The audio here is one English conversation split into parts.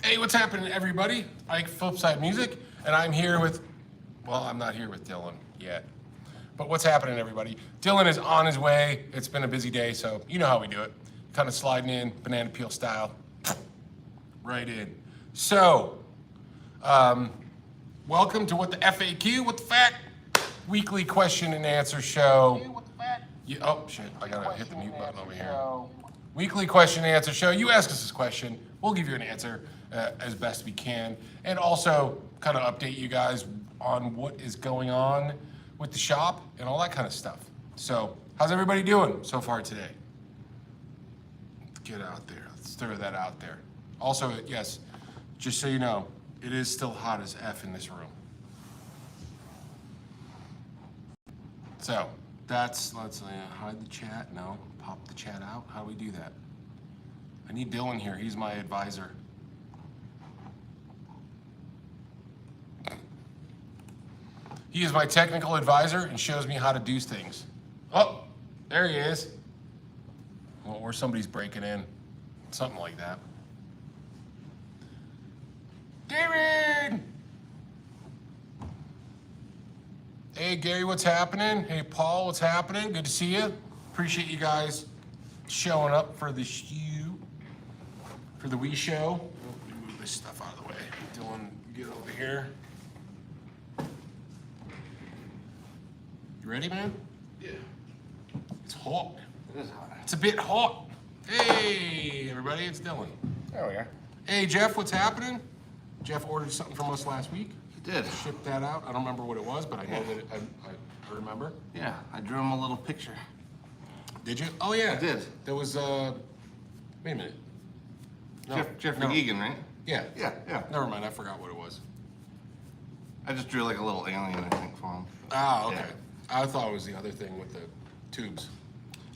Hey, what's happening, everybody? Ike Flipside Music, and I'm here with, well, I'm not here with Dylan yet. But what's happening, everybody? Dylan is on his way. It's been a busy day, so you know how we do it. Kind of sliding in, banana peel style, right in. So, welcome to what the F.A.Q, what the fact, weekly question and answer show. Oh, shit, I gotta hit the mute button over here. Weekly question and answer show. You ask us this question, we'll give you an answer as best we can, and also kind of update you guys on what is going on with the shop and all that kind of stuff. So, how's everybody doing so far today? Get out there. Let's throw that out there. Also, yes, just so you know, it is still hot as F in this room. So, let's hide the chat. No, pop the chat out. How do we do that? I need Dylan here. He's my advisor. He is my technical advisor and shows me how to do things. Oh, there he is. Well, or somebody's breaking in. Something like that. David! Hey, Gary, what's happening? Hey, Paul, what's happening? Good to see you. Appreciate you guys showing up for the wee show. Let me move this stuff out of the way. Dylan, get over here. You ready, man? Yeah. It's hot. It is hot. It's a bit hot. Hey, everybody, it's Dylan. There we are. Hey, Jeff, what's happening? Jeff ordered something from us last week. He did. Shipped that out. I don't remember what it was, but I know that I remember. Yeah, I drew him a little picture. Did you? Oh, yeah. I did. There was, wait a minute. No, Jeffrey no. Egan, right? Yeah. Yeah. Never mind, I forgot what it was. I just drew like a little alien, I think, for him. Ah, okay. Yeah. I thought it was the other thing with the tubes.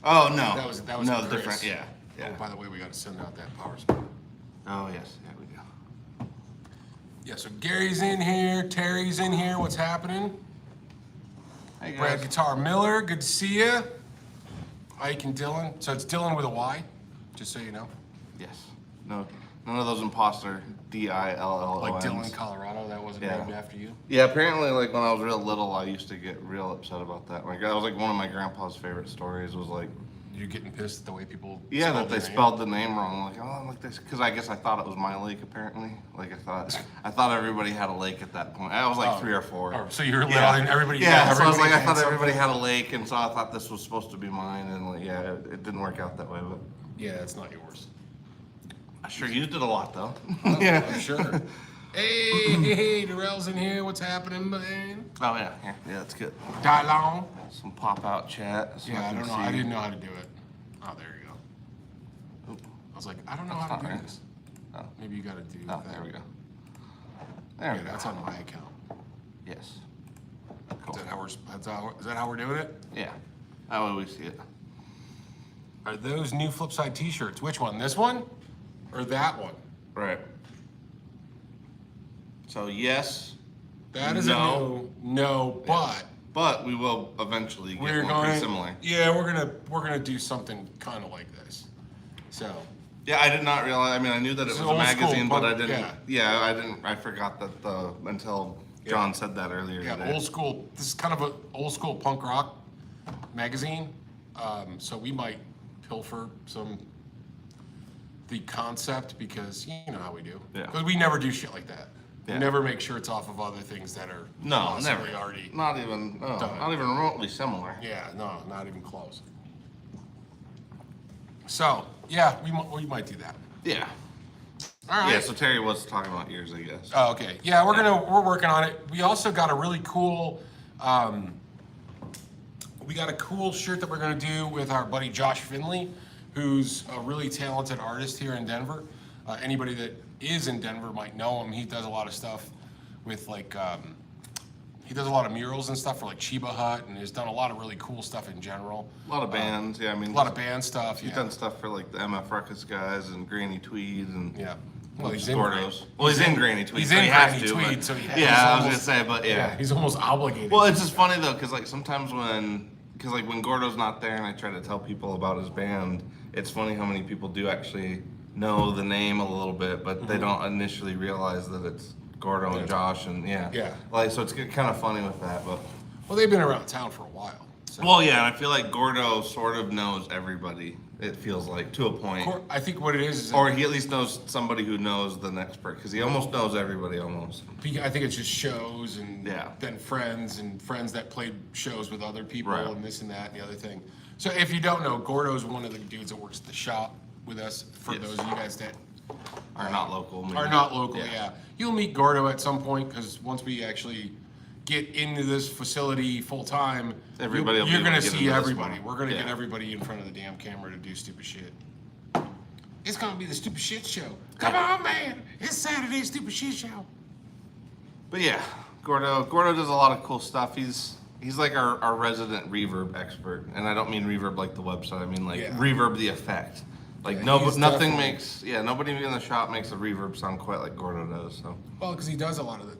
Oh, no. That was no, Chris. different. Yeah. Oh, by the way, we got to send out that power supply. Oh, yes. There we go. Yeah, so Gary's in here, Terry's in here. What's happening? Hey, guys. Brad Guitar Miller, good to see you. Ike and Dylan. So it's Dylan with a Y, just so you know. Yes. No, none of those imposter D-I-L-L-O-Ns. Like Dylan, Colorado, that wasn't Yeah. named after you. Yeah, apparently, like, when I was real little, I used to get real upset about that. Like, that was, like, one of my grandpa's favorite stories was, like, You're getting pissed at the way people yeah, that they their name? spelled the name wrong. Like, oh, like this, because I guess I thought it was my lake. Apparently, like I thought everybody had a lake at that point. I was like 3 or 4. Oh, so you were little Yeah. and everybody. Yeah, so I was like, I had thought something. everybody had a lake, and so I thought this was supposed to be mine, and like, yeah, it didn't work out that way. But Yeah, it's not yours. I sure used it a lot though. I'm sure. Hey, Darrell's in here. What's happening, man? Oh yeah, that's good. Die long. Some pop out chat. So Yeah, I can don't know. see. I didn't know how to do it. Oh, there you go. Oop. I was like, I don't know how to not do right. this. Oh. Maybe you got to do Oh, that. there we go. Yeah, There we go. that's on my account. Yes. Is that how we're doing it? Yeah. I always see it. Are those new Flipside T-shirts? Which one? This one, or that one? Right. So yes, That is No. a no, but but we will eventually get we're one pretty going. similar. Yeah, we're gonna do something kind of like this. So Yeah, I did not realize. I mean, I knew that it It's was an a old school magazine, but I punk- didn't. yeah. Yeah, I didn't. I forgot that until John said that earlier yeah, today. old school. This is kind of an old school punk rock magazine. So we might pilfer the concept because you know how we do. Yeah. Because we never do shit like that. Yeah. We never make shirts off of other things that are No, possibly never. already. Not even. No, done. not even remotely similar. Yeah, no, not even close. So yeah, we might do that. Yeah. All right. Yeah. So Terry was talking about yours, I guess. Oh, okay. Yeah, we're working on it. We also got a really cool, we got a cool shirt that we're gonna do with our buddy Josh Finley, who's a really talented artist here in Denver. Anybody that is in Denver might know him. He does a lot of stuff with like, he does a lot of murals and stuff for like Chiba Hut, and has done a lot of really cool stuff in general. A lot of bands. Yeah, I mean, A lot of band stuff. he's Yeah. done stuff for like the MF Ruckus guys and Granny Tweed and Yeah. Well, he's Gordos. in Granny. Well, he's in Granny Tweed. He's so in he has Granny to, Tweed, but- so he has- yeah, he's I was almost- gonna say, but yeah. He's almost obligated. Well, it's just funny though, because like sometimes because like when Gordo's not there and I try to tell people about his band, it's funny how many people do actually know the name a little bit, but they don't initially realize that it's Gordo and Josh, and Yeah. like so it's kind of funny with that, but. Well, they've been around town for a while. So. Well, yeah, and I feel like Gordo sort of knows everybody. It feels like to a point, I think what it is or he at least knows somebody who knows the next person because he almost knows everybody almost. I think it's just shows and Yeah. then friends that played shows with other people Right. and this and that and the other thing. So if you don't know, Gordo's one of the dudes that works at the shop with us. For Yes. those of you guys that Are not local. Maybe. are not local, yeah. You'll meet Gordo at some point because once we actually get into this facility full time, Everybody will be you're able gonna to get see into this everybody. one. We're gonna Yeah. get everybody in front of the damn camera to do stupid shit. It's gonna be the stupid shit show. Come on, man! It's Saturday stupid shit show. But yeah, Gordo does a lot of cool stuff. He's like our resident reverb expert, and I don't mean reverb like the website. I mean like Yeah. reverb the effect. Like Yeah, he's nothing definitely- makes nobody in the shop makes a reverb sound quite like Gordo does. So Well, because he does a lot of the,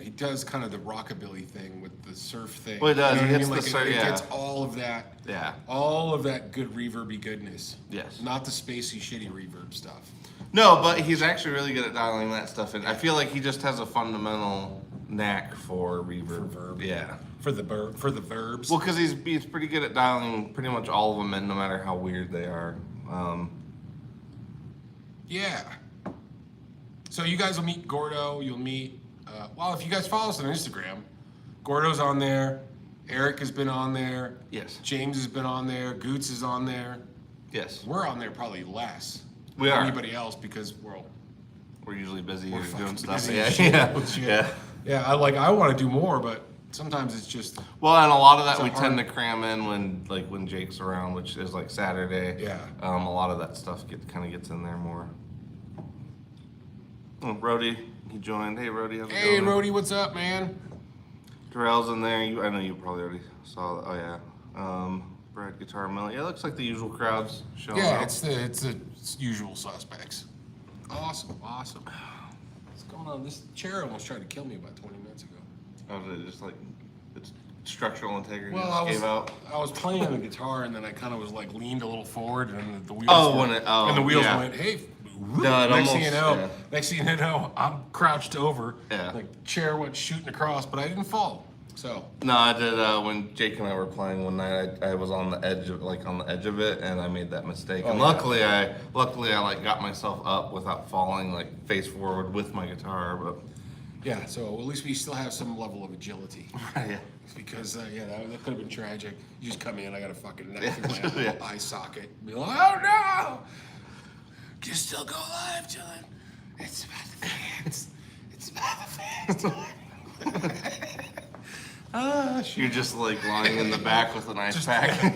he does kind of the rockabilly thing with the surf thing. Well, he does. You know He what I hits mean? the Like, surf- it yeah. gets all of that. yeah. All of that good reverby goodness. Yes. Not the spacey, shitty reverb stuff. No, but he's actually really good at dialing that stuff in. I feel like he just has a fundamental knack for reverb. For verb. Yeah. For the verbs. Well, because he's pretty good at dialing pretty much all of them in, no matter how weird they are. Yeah. So you guys will meet Gordo. You'll meet. Well, if you guys follow us on Instagram, Gordo's on there. Eric has been on there. Yes. James has been on there. Goots is on there. Yes. We're on there probably less. We than are. Anybody else because We're usually busy or fucking doing stuff. busy Yeah. as shit Yeah. with shit. Yeah. Yeah, I want to do more, but sometimes it's just Well, and a lot of that It's a we tend to hard- cram in when Jake's around, which is like Saturday. Yeah. A lot of that stuff kind of gets in there more. Oh, Rody, he joined. Hey, Rody, how's it hey, going? Rody, what's up, man? Darrell's in there. I know you probably already saw that. Oh yeah. Brad Guitar Mill. Yeah, it looks like the usual crowds showing Yeah, up. it's the usual suspects. Awesome. What's going on? This chair almost tried to kill me about 20 minutes ago. Oh, did it just like its structural integrity Well, just gave out. I was playing the guitar and then I kind of was like leaned a little forward and the wheels. And the wheels yeah. went, hey. No, it next thing you almost- know, yeah. next thing you know, I'm crouched over. Yeah. The chair went shooting across, but I didn't fall. So No, I did. When Jake and I were playing one night, I was on the edge of it, and I made that mistake. And yeah. luckily, I like got myself up without falling, like face forward with my guitar. But yeah, so at least we still have some level of agility. yeah, Because that could have been tragic. You just come in, I got a fucking knife in my Yeah. eye socket. Be like, oh no! You still go live, Dylan. It's about the fans. It's about the fans. Shit. you're just like lying in the back with an ice Just- pack.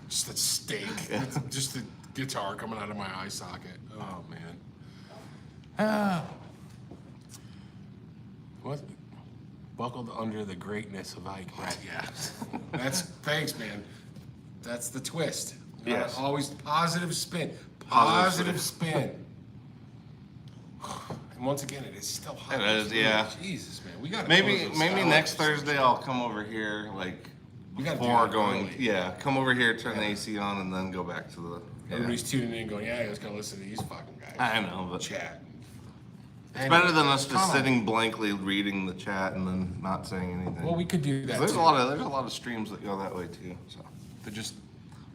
Just a steak. It's just the guitar coming out of my eye socket. Oh man. What? Buckled under the greatness of Ike. Right, yeah. Thanks, man. That's the twist. Yes. Always positive spin. Positive Positive spin. And once again, it is still hot. It is, yeah. Jesus, man. We got maybe next Thursday I'll come over here like We gotta do before that going. early. Yeah, come over here, turn the AC on, and then go back to the. Yeah. Everybody's tuning in going, yeah, I was going to listen to these fucking guys. I know, but Chat. it's better than us Come just on. sitting blankly reading the chat and then not saying anything. Well, we could do that. There's too. a lot of streams that go that way too. So. They're just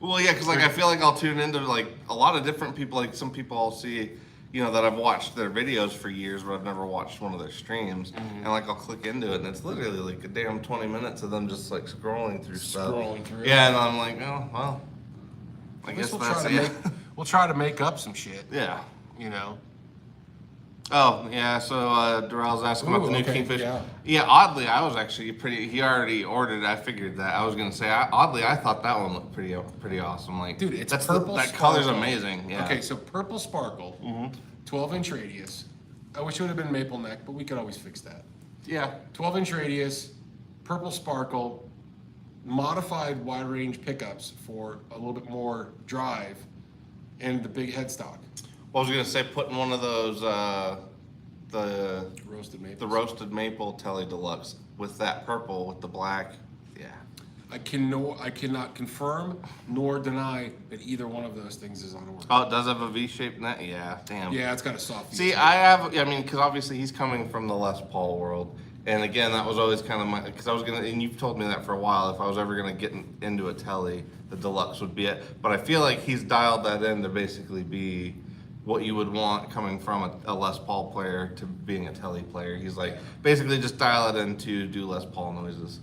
Well, yeah, because like I feel like I'll tune into like a lot of different people. Like some people I'll see, that I've watched their videos for years, but I've never watched one of their streams. Mm-hmm. And like I'll click into it, and it's literally like a damn 20 minutes of them just like scrolling through stuff. Scrolling through. Yeah, and I'm like, oh well, I At guess least that's we'll it. we'll try to make up some shit. Yeah. You know. Oh, yeah, so Darrell's asking about Ooh, the new okay, Kingfish. yeah. Oddly, I was actually he already ordered it. I figured that. I was going to say, oddly, I thought that one looked pretty awesome. Like, Dude, it's that's purple that color's sparkle. amazing. Yeah. Okay, so purple sparkle, 12-inch radius. I wish it would have been maple neck, but we could always fix that. Yeah. 12-inch radius, purple sparkle, modified wide range pickups for a little bit more drive, and the big headstock. Well, I was going to say putting one of those, Roasted maple. the roasted maple Telly Deluxe with that purple with the black. Yeah. I cannot confirm nor deny that either one of those things is on order. Oh, it does have a V-shaped neck? Yeah, damn. Yeah, it's got a soft. See, because obviously he's coming from the Les Paul world. And again, that was always kind of because I was going to, and you've told me that for a while, if I was ever going to get into a Telly, the deluxe would be it. But I feel like he's dialed that in to basically be what you would want coming from a Les Paul player to being a Telly player. He's like, basically just dial it in to do Les Paul noises.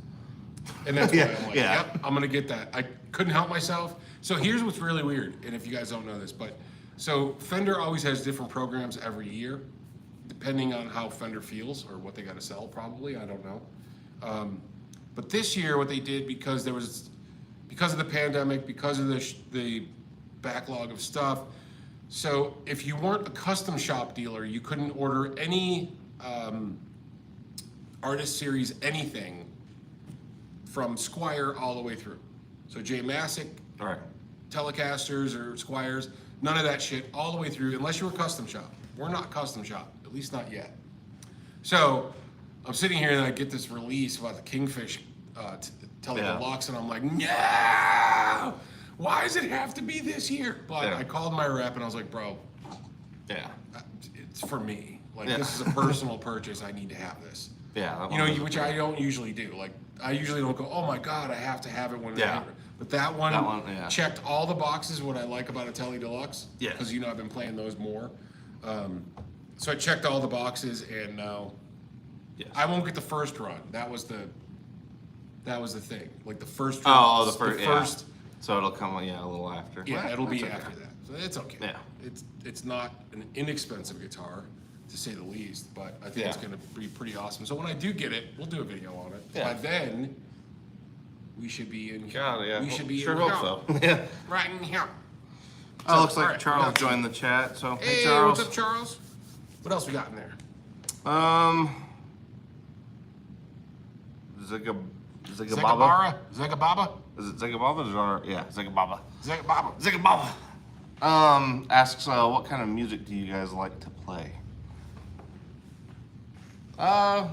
And that's why Yeah, I'm like, yeah. yep, I'm gonna get that. I couldn't help myself. So here's what's really weird, and if you guys don't know this, but so Fender always has different programs every year, depending on how Fender feels or what they got to sell. Probably, I don't know. But this year, what they did because of the pandemic, because of the backlog of stuff. So if you weren't a custom shop dealer, you couldn't order any Artist Series anything from Squire all the way through. So J Massic, All right. Telecasters or Squires, none of that shit all the way through, unless you were custom shop. We're not custom shop, at least not yet. So I'm sitting here and I get this release about the Kingfish Tele Deluxe, and I'm like, no! Why does it have to be this year? But I called my rep and I was like, bro, it's for me. Like, this is a personal purchase. I need to have this. Yeah. You know, which I don't usually do. Like, I usually don't go, oh my God, I have to have it when it's here. But that one checked all the boxes, what I like about a Tele Deluxe. Yeah. Because, you know, I've been playing those more. So I checked all the boxes, and now I won't get the first run. That was the thing. Like, the first run. Oh, the first. So it'll come, a little after. Yeah, it'll be after that. So it's okay. Yeah. It's not an inexpensive guitar, to say the least, but I think it's going to be pretty awesome. So when I do get it, we'll do a video on it. By then, we should be in here. God, yeah. We should be sure in hope here. so. Yeah. Right in here. Oh, looks like all right, Charles joined the chat. So Hey, Charles. what's up, Charles? What else we got in there? Zigababa. Zegababa? Is it Zigababa or yeah, Zigababa? Zegababa. Zigababa. Asks, what kind of music do you guys like to play? I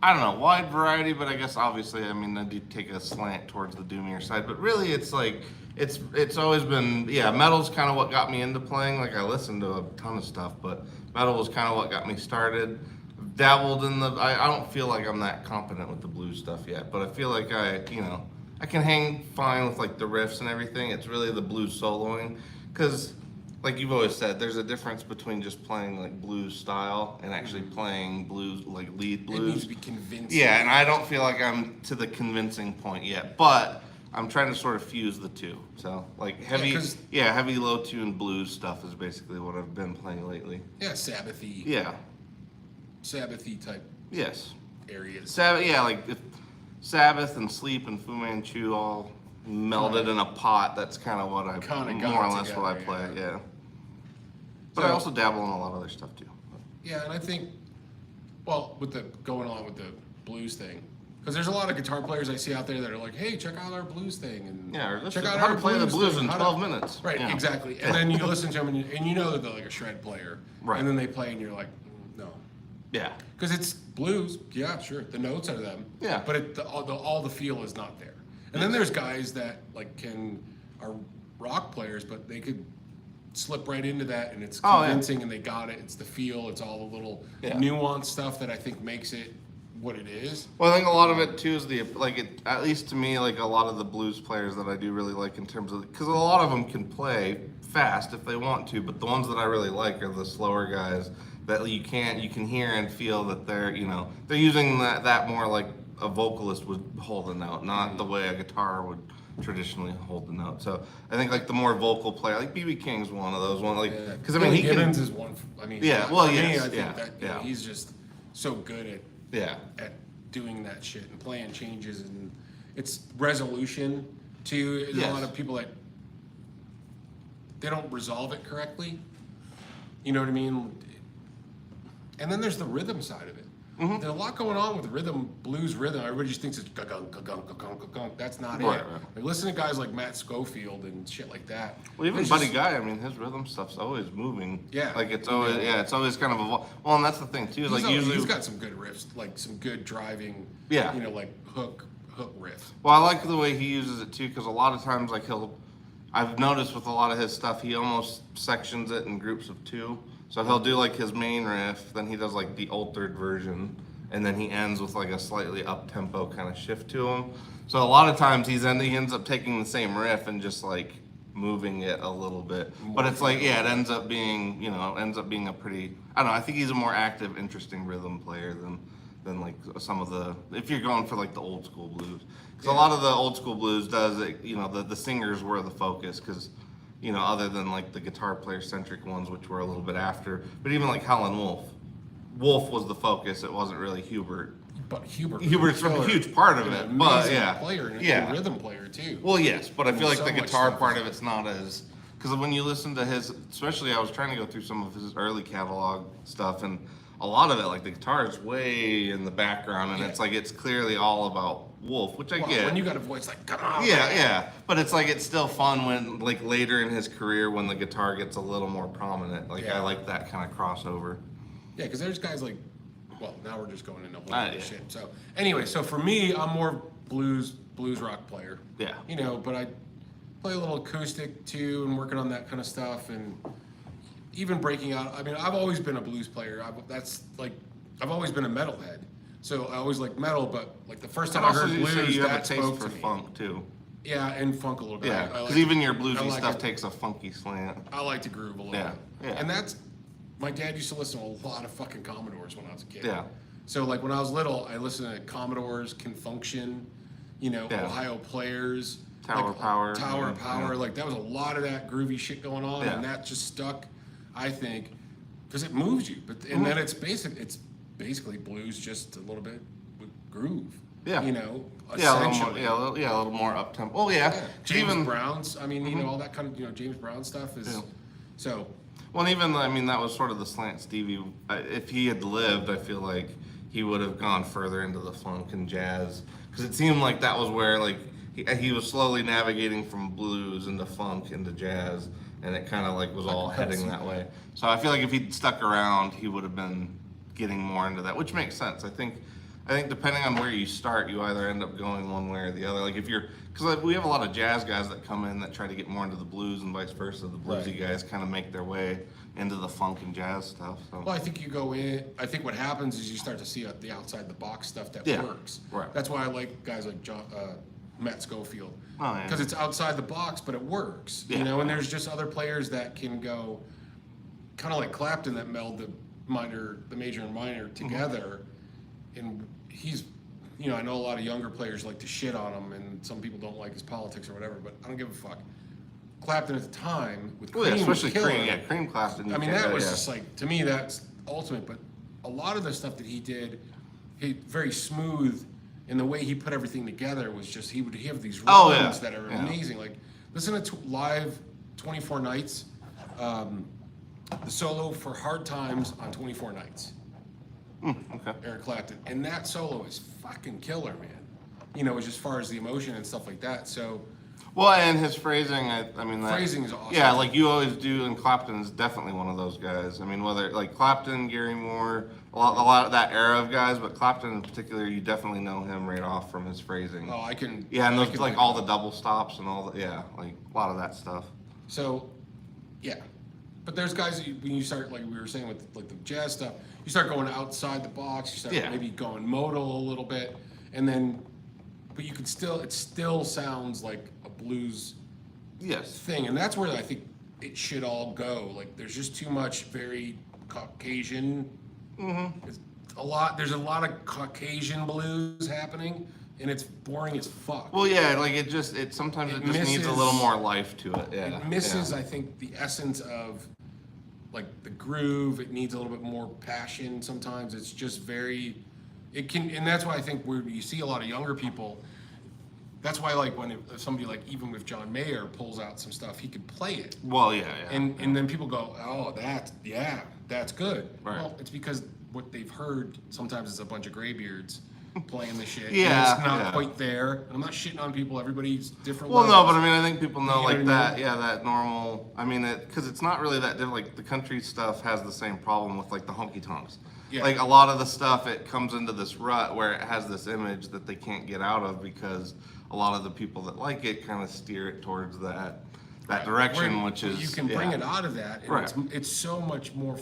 don't know, wide variety, but I guess obviously, I mean, I do take a slant towards the doomier side, but really it's like, it's always been, metal's kind of what got me into playing. Like, I listened to a ton of stuff, but metal was kind of what got me started. Dabbled in I don't feel like I'm that competent with the blues stuff yet, but I feel like I can hang fine with like the riffs and everything. It's really the blues soloing, because like you've always said, there's a difference between just playing like blues style and actually playing blues, like lead blues. It needs to be convincing. Yeah, and I don't feel like I'm to the convincing point yet, but I'm trying to sort of fuse the two. So like heavy low tune blues stuff is basically what I've been playing lately. Yeah, Sabbathy. Yeah. Sabbathy type. Yes. Areas. Sabbath, like if Sabbath and Sleep and Fu Manchu all melded in a pot. That's kind of what more or less what I play. Yeah. But I also dabble in a lot of other stuff too. Yeah, and I think, well, going along with the blues thing, because there's a lot of guitar players I see out there that are like, hey, check out our blues thing, and check out how to play the blues in 12 minutes. Right, exactly. And then you listen to them, and you know that they're like a shred player. Right. And then they play, and you're like, no. Yeah. Because it's blues, yeah, sure. The notes are them. Yeah. But all the feel is not there. And then there's guys that are rock players, but they could slip right into that, and it's convincing, and they got it. It's the feel. It's all the little nuanced stuff that I think makes it what it is. Well, I think a lot of it too is at least to me, like a lot of the blues players that I do really like in terms of, because a lot of them can play fast if they want to, but the ones that I really like are the slower guys that you can hear and feel that they're using that more like a vocalist would hold a note, not the way a guitar would traditionally hold the note. So I think like the more vocal player, like B.B. King's one of those because I mean Billy Gibbons is one. I mean, he's just so good at doing that shit and playing changes, and it's resolution too. There's a lot of people that they don't resolve it correctly. You know what I mean? And then there's the rhythm side of it. There's a lot going on with rhythm, blues rhythm. Everybody just thinks it's gunk, gunk, gunk, gunk. That's not it. Right. Like, listen to guys like Matt Schofield and shit like that. Well, even It's Buddy just- Guy, I mean, his rhythm stuff's always moving. Yeah. Like it's always, it's always kind of well, and that's the thing too. Like usually, he's got some good riffs, like some good driving. Yeah. You know, like hook riff. well, I like the way he uses it too, because a lot of times, like I've noticed with a lot of his stuff, he almost sections it in groups of 2. So he'll do like his main riff, then he does like the altered version, and then he ends with like a slightly up tempo kind of shift to him. So a lot of times he ends up taking the same riff and just like moving it a little bit. But it's like, it ends up being, a pretty, I don't know, I think he's a more active, interesting rhythm player than like some of the, if you're going for like the old school blues. Because a lot of the old school blues does it, the singers were the focus, because other than like the guitar player centric ones, which were a little bit after, but even like Howlin' Wolf was the focus. It wasn't really Hubert. But Hubert's a huge part of it, but player and a rhythm player too. Well, yes, but I feel like so the much guitar stuff part is- of it's not as, because when you listen to his, especially I was trying to go through some of his early catalog stuff, and a lot of it, like the guitar is way in the background, and Yeah. it's like it's clearly all about Wolf, which I get. When you got a voice like, come on. Yeah, man. yeah, but it's like it's still fun when like later in his career when the guitar gets a little more prominent. Like Yeah. I like that kind of crossover. Yeah, because there's guys like, well, now we're just going into whole Ah, other yeah. shit. So anyway, so for me, I'm more blues rock player. Yeah. But I play a little acoustic too, and working on that kind of stuff, and even breaking out. I mean, I've always been a blues player. I've always been a metalhead. So I always like metal, but like the first time I Also, heard you say blues, you have a that taste spoke for to me. funk too. Yeah, and funk a little bit. Yeah, I because like even to- your I bluesy like stuff it. takes a funky slant. I like to groove a little Yeah, bit. yeah. And that's, my dad used to listen to a lot of fucking Commodores when I was a kid. Yeah. So like when I was little, I listened to Commodores, Confunction, Yeah. Ohio Players. Tower like, Power. Tower Yeah, Power. yeah. Like that was a lot of that groovy shit going on, Yeah. and that just stuck, I think, because it moves you. But Mm-hmm. and then it's basically blues, just a little bit with groove. Yeah. You Yeah, know, a little more, essentially. a little more up tempo. Oh yeah, 'cause James even Brown's. I mean, all that kind of James Brown stuff is. Yeah. So well, and even I mean that was sort of the slant Stevie. If he had lived, I feel like he would have gone further into the funk and jazz, because it seemed like that was where like he was slowly navigating from blues into funk into jazz, and it kind of like was all heading that way. So I feel like if he'd stuck around, he would have been getting more into that, which makes sense. I think depending on where you start, you either end up going one way or the other. Like if you're, because like we have a lot of jazz guys that come in that try to get more into the blues, and vice versa. The bluesy guys kind of make their way into the funk and jazz stuff. So. well, I think you go in. I think what happens is you start to see the outside the box stuff that Yeah, works. right. That's why I like guys like Matt Schofield. Oh, yeah. Because it's outside the box, but it works. Yeah. And there's just other players that can go, kind of like Clapton, that meld the major and minor Mm-hmm. together. And he's, I know a lot of younger players like to shit on him, and some people don't like his politics or whatever, but I don't give a fuck. Clapton at the time with Cream, Well, yeah, was especially killer. Cream. Yeah, Cream Clapton. I mean, that was just like, to me, that's ultimate. But a lot of the stuff that he did, he very smooth, and the way he put everything together was just, he would have these runs Oh, yeah. that are Yeah. amazing. Like, listen to live 24 Nights, the solo for Hard Times on 24 Nights. Okay. Eric Clapton, and that solo is fucking killer, man. As far as the emotion and stuff like that. So Well, and his phrasing, I mean, that, Phrasing is awesome. Yeah, like you always do, and Clapton is definitely one of those guys. I mean, whether like Clapton, Gary Moore, a lot of that era of guys, but Clapton in particular, you definitely know him right off from his phrasing. I can. Yeah, and I those can like pick all it the up. double stops and all the like a lot of that stuff. So, yeah, but there's guys that when you start, like we were saying with like the jazz stuff, you start going outside the box. You start Yeah. maybe going modal a little bit, and then, but you can still, it still sounds like a blues Yes. thing, and that's where I think it should all go. Like, there's just too much very Caucasian. It's there's a lot of Caucasian blues happening, and it's boring as fuck. Well, yeah, like it sometimes it just needs a misses- little more life to it. Yeah. It misses, yeah. I think, the essence of like the groove. It needs a little bit more passion. Sometimes it's just and that's why I think where you see a lot of younger people. That's why, like, when somebody like even with John Mayer pulls out some stuff, he could play it, Well, yeah, yeah. and then people go, oh, that's good. Right. Well, it's because what they've heard sometimes is a bunch of graybeards playing the shit. Yeah, and it's not yeah. quite there. And I'm not shitting on people. Everybody's different. Well, no, levels. but I mean, I think people know You know like what I that. mean? Yeah, that normal. I mean, because it's not really that different. Like the country stuff has the same problem with like the honky tonks. Yeah. Like a lot of the stuff, it comes into this rut where it has this image that they can't get out of because a lot of the people that like it kind of steer it towards that direction, Where which is you can bring yeah. it out of that. And Right. it's so much more.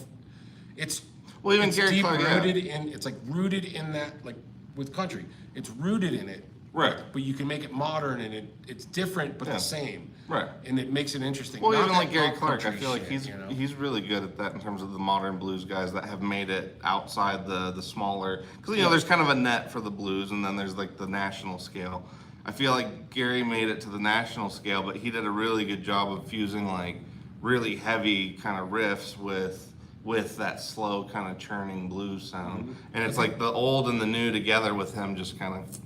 It's Well, even it's Gary deep Clark, yeah. rooted in. It's like rooted in that, like with country. It's rooted in it. Right. But you can make it modern and it's different but Yeah. the same. Right. And it makes it interesting. Well, Not even that like Gary pop Clark, I country feel like shit, he's you know? he's really good at that in terms of the modern blues guys that have made it outside the smaller. Because you know, there's kind of a net for the blues, and then there's like the national scale. I feel like Gary made it to the national scale, but he did a really good job of fusing like really heavy kind of riffs with that slow kind of churning blues sound. And it's like the old and the new together with him just kind of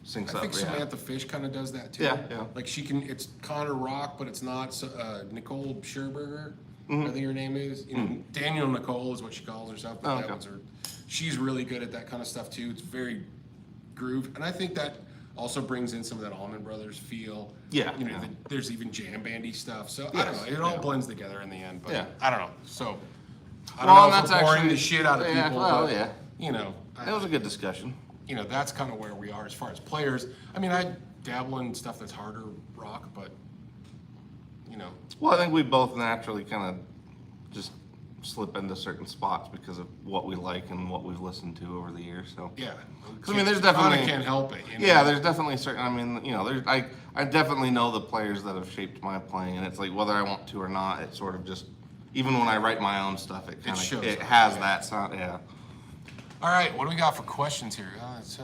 syncs I up. think Yeah. Samantha Fish kind of does that too. Yeah, yeah. Like she can, it's kind of rock, but it's not. So, Nicole Scherberger, I think her name is. You know, Daniel Nicole is what she calls herself. But Oh, that okay. was her. She's really good at that kind of stuff too. It's very groove, and I think that also brings in some of that Allman Brothers feel. Yeah, You know, yeah. there's even jam bandy stuff. So I don't Yes, know. It all yeah. blends together in the end. But Yeah. I don't know. So I Well, don't and know if that's we're boring actually- the shit out of yeah, people. well, but, yeah. You know. It was a good discussion. You know, that's kind of where we are as far as players. I mean, I dabble in stuff that's harder rock, but you know, Well, I think we both naturally kind of just slip into certain spots because of what we like and what we've listened to over the years. So yeah. 'Cause, I mean, there's Kinda definitely- can't help it. You know? yeah, there's definitely certain. I mean, you know, there's I definitely know the players that have shaped my playing, and it's like whether I want to or not, it sort of just even when I write my own stuff, it kind shows of it up, has yeah. that sound. Yeah. All right, what do we got for questions here? It's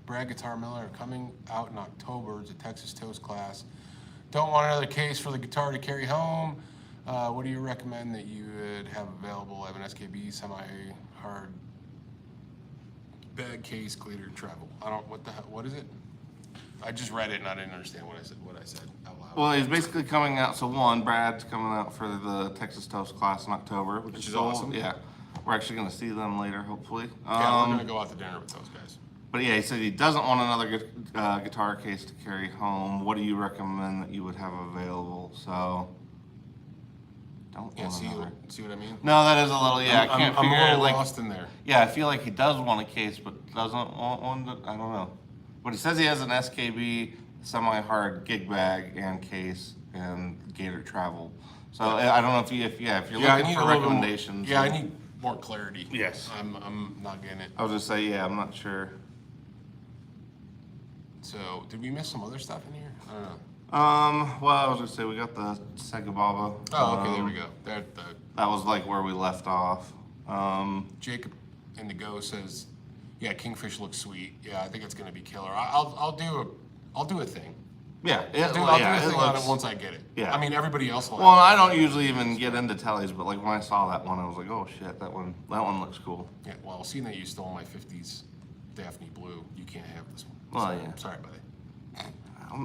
Brad Guitar Miller coming out in October. It's a Texas Toast class. Don't want another case for the guitar to carry home. What do you recommend that you would have available? I have an SKB semi-hard bag case, glitter travel. I don't, what the hell, what is it? I just read it and I didn't understand what I said out loud. Well, he's basically coming out. So one, Brad's coming out for the Texas Toast class in October, which is is cool. awesome. Yeah, we're actually going to see them later, hopefully. Yeah, we're gonna go out to dinner with those guys. But yeah, he said he doesn't want another guitar case to carry home. What do you recommend that you would have available? So, don't Yeah, want see another. what I mean? No, that is a little. Yeah, I can't I'm figure a little like. lost in there. Yeah, I feel like he does want a case, but doesn't want one. I don't know. But he says he has an SKB semi-hard gig bag and case and Gator Travel. So I don't know if you're Yeah, I looking need a for little more- recommendations. Yeah, I need more clarity. Yes. I'm not getting it. I was just say yeah, I'm not sure. So, did we miss some other stuff in here? I don't know. Well, I was gonna say we got the Sega Baba. Oh, okay, there we go. The That was like where we left off. Jacob in the Go says, "Yeah, Kingfish looks sweet. Yeah, I think it's gonna be killer. I'll do a thing. Yeah, I'll do a thing on it once I get it. Yeah. I mean, everybody else will. Well, I don't usually even get into tellies, but like when I saw that one, I was like, oh shit, that one looks cool. Yeah. Well, seeing that you stole my '50s Daphne Blue, you can't have this one. Well, So, yeah. Sorry, buddy.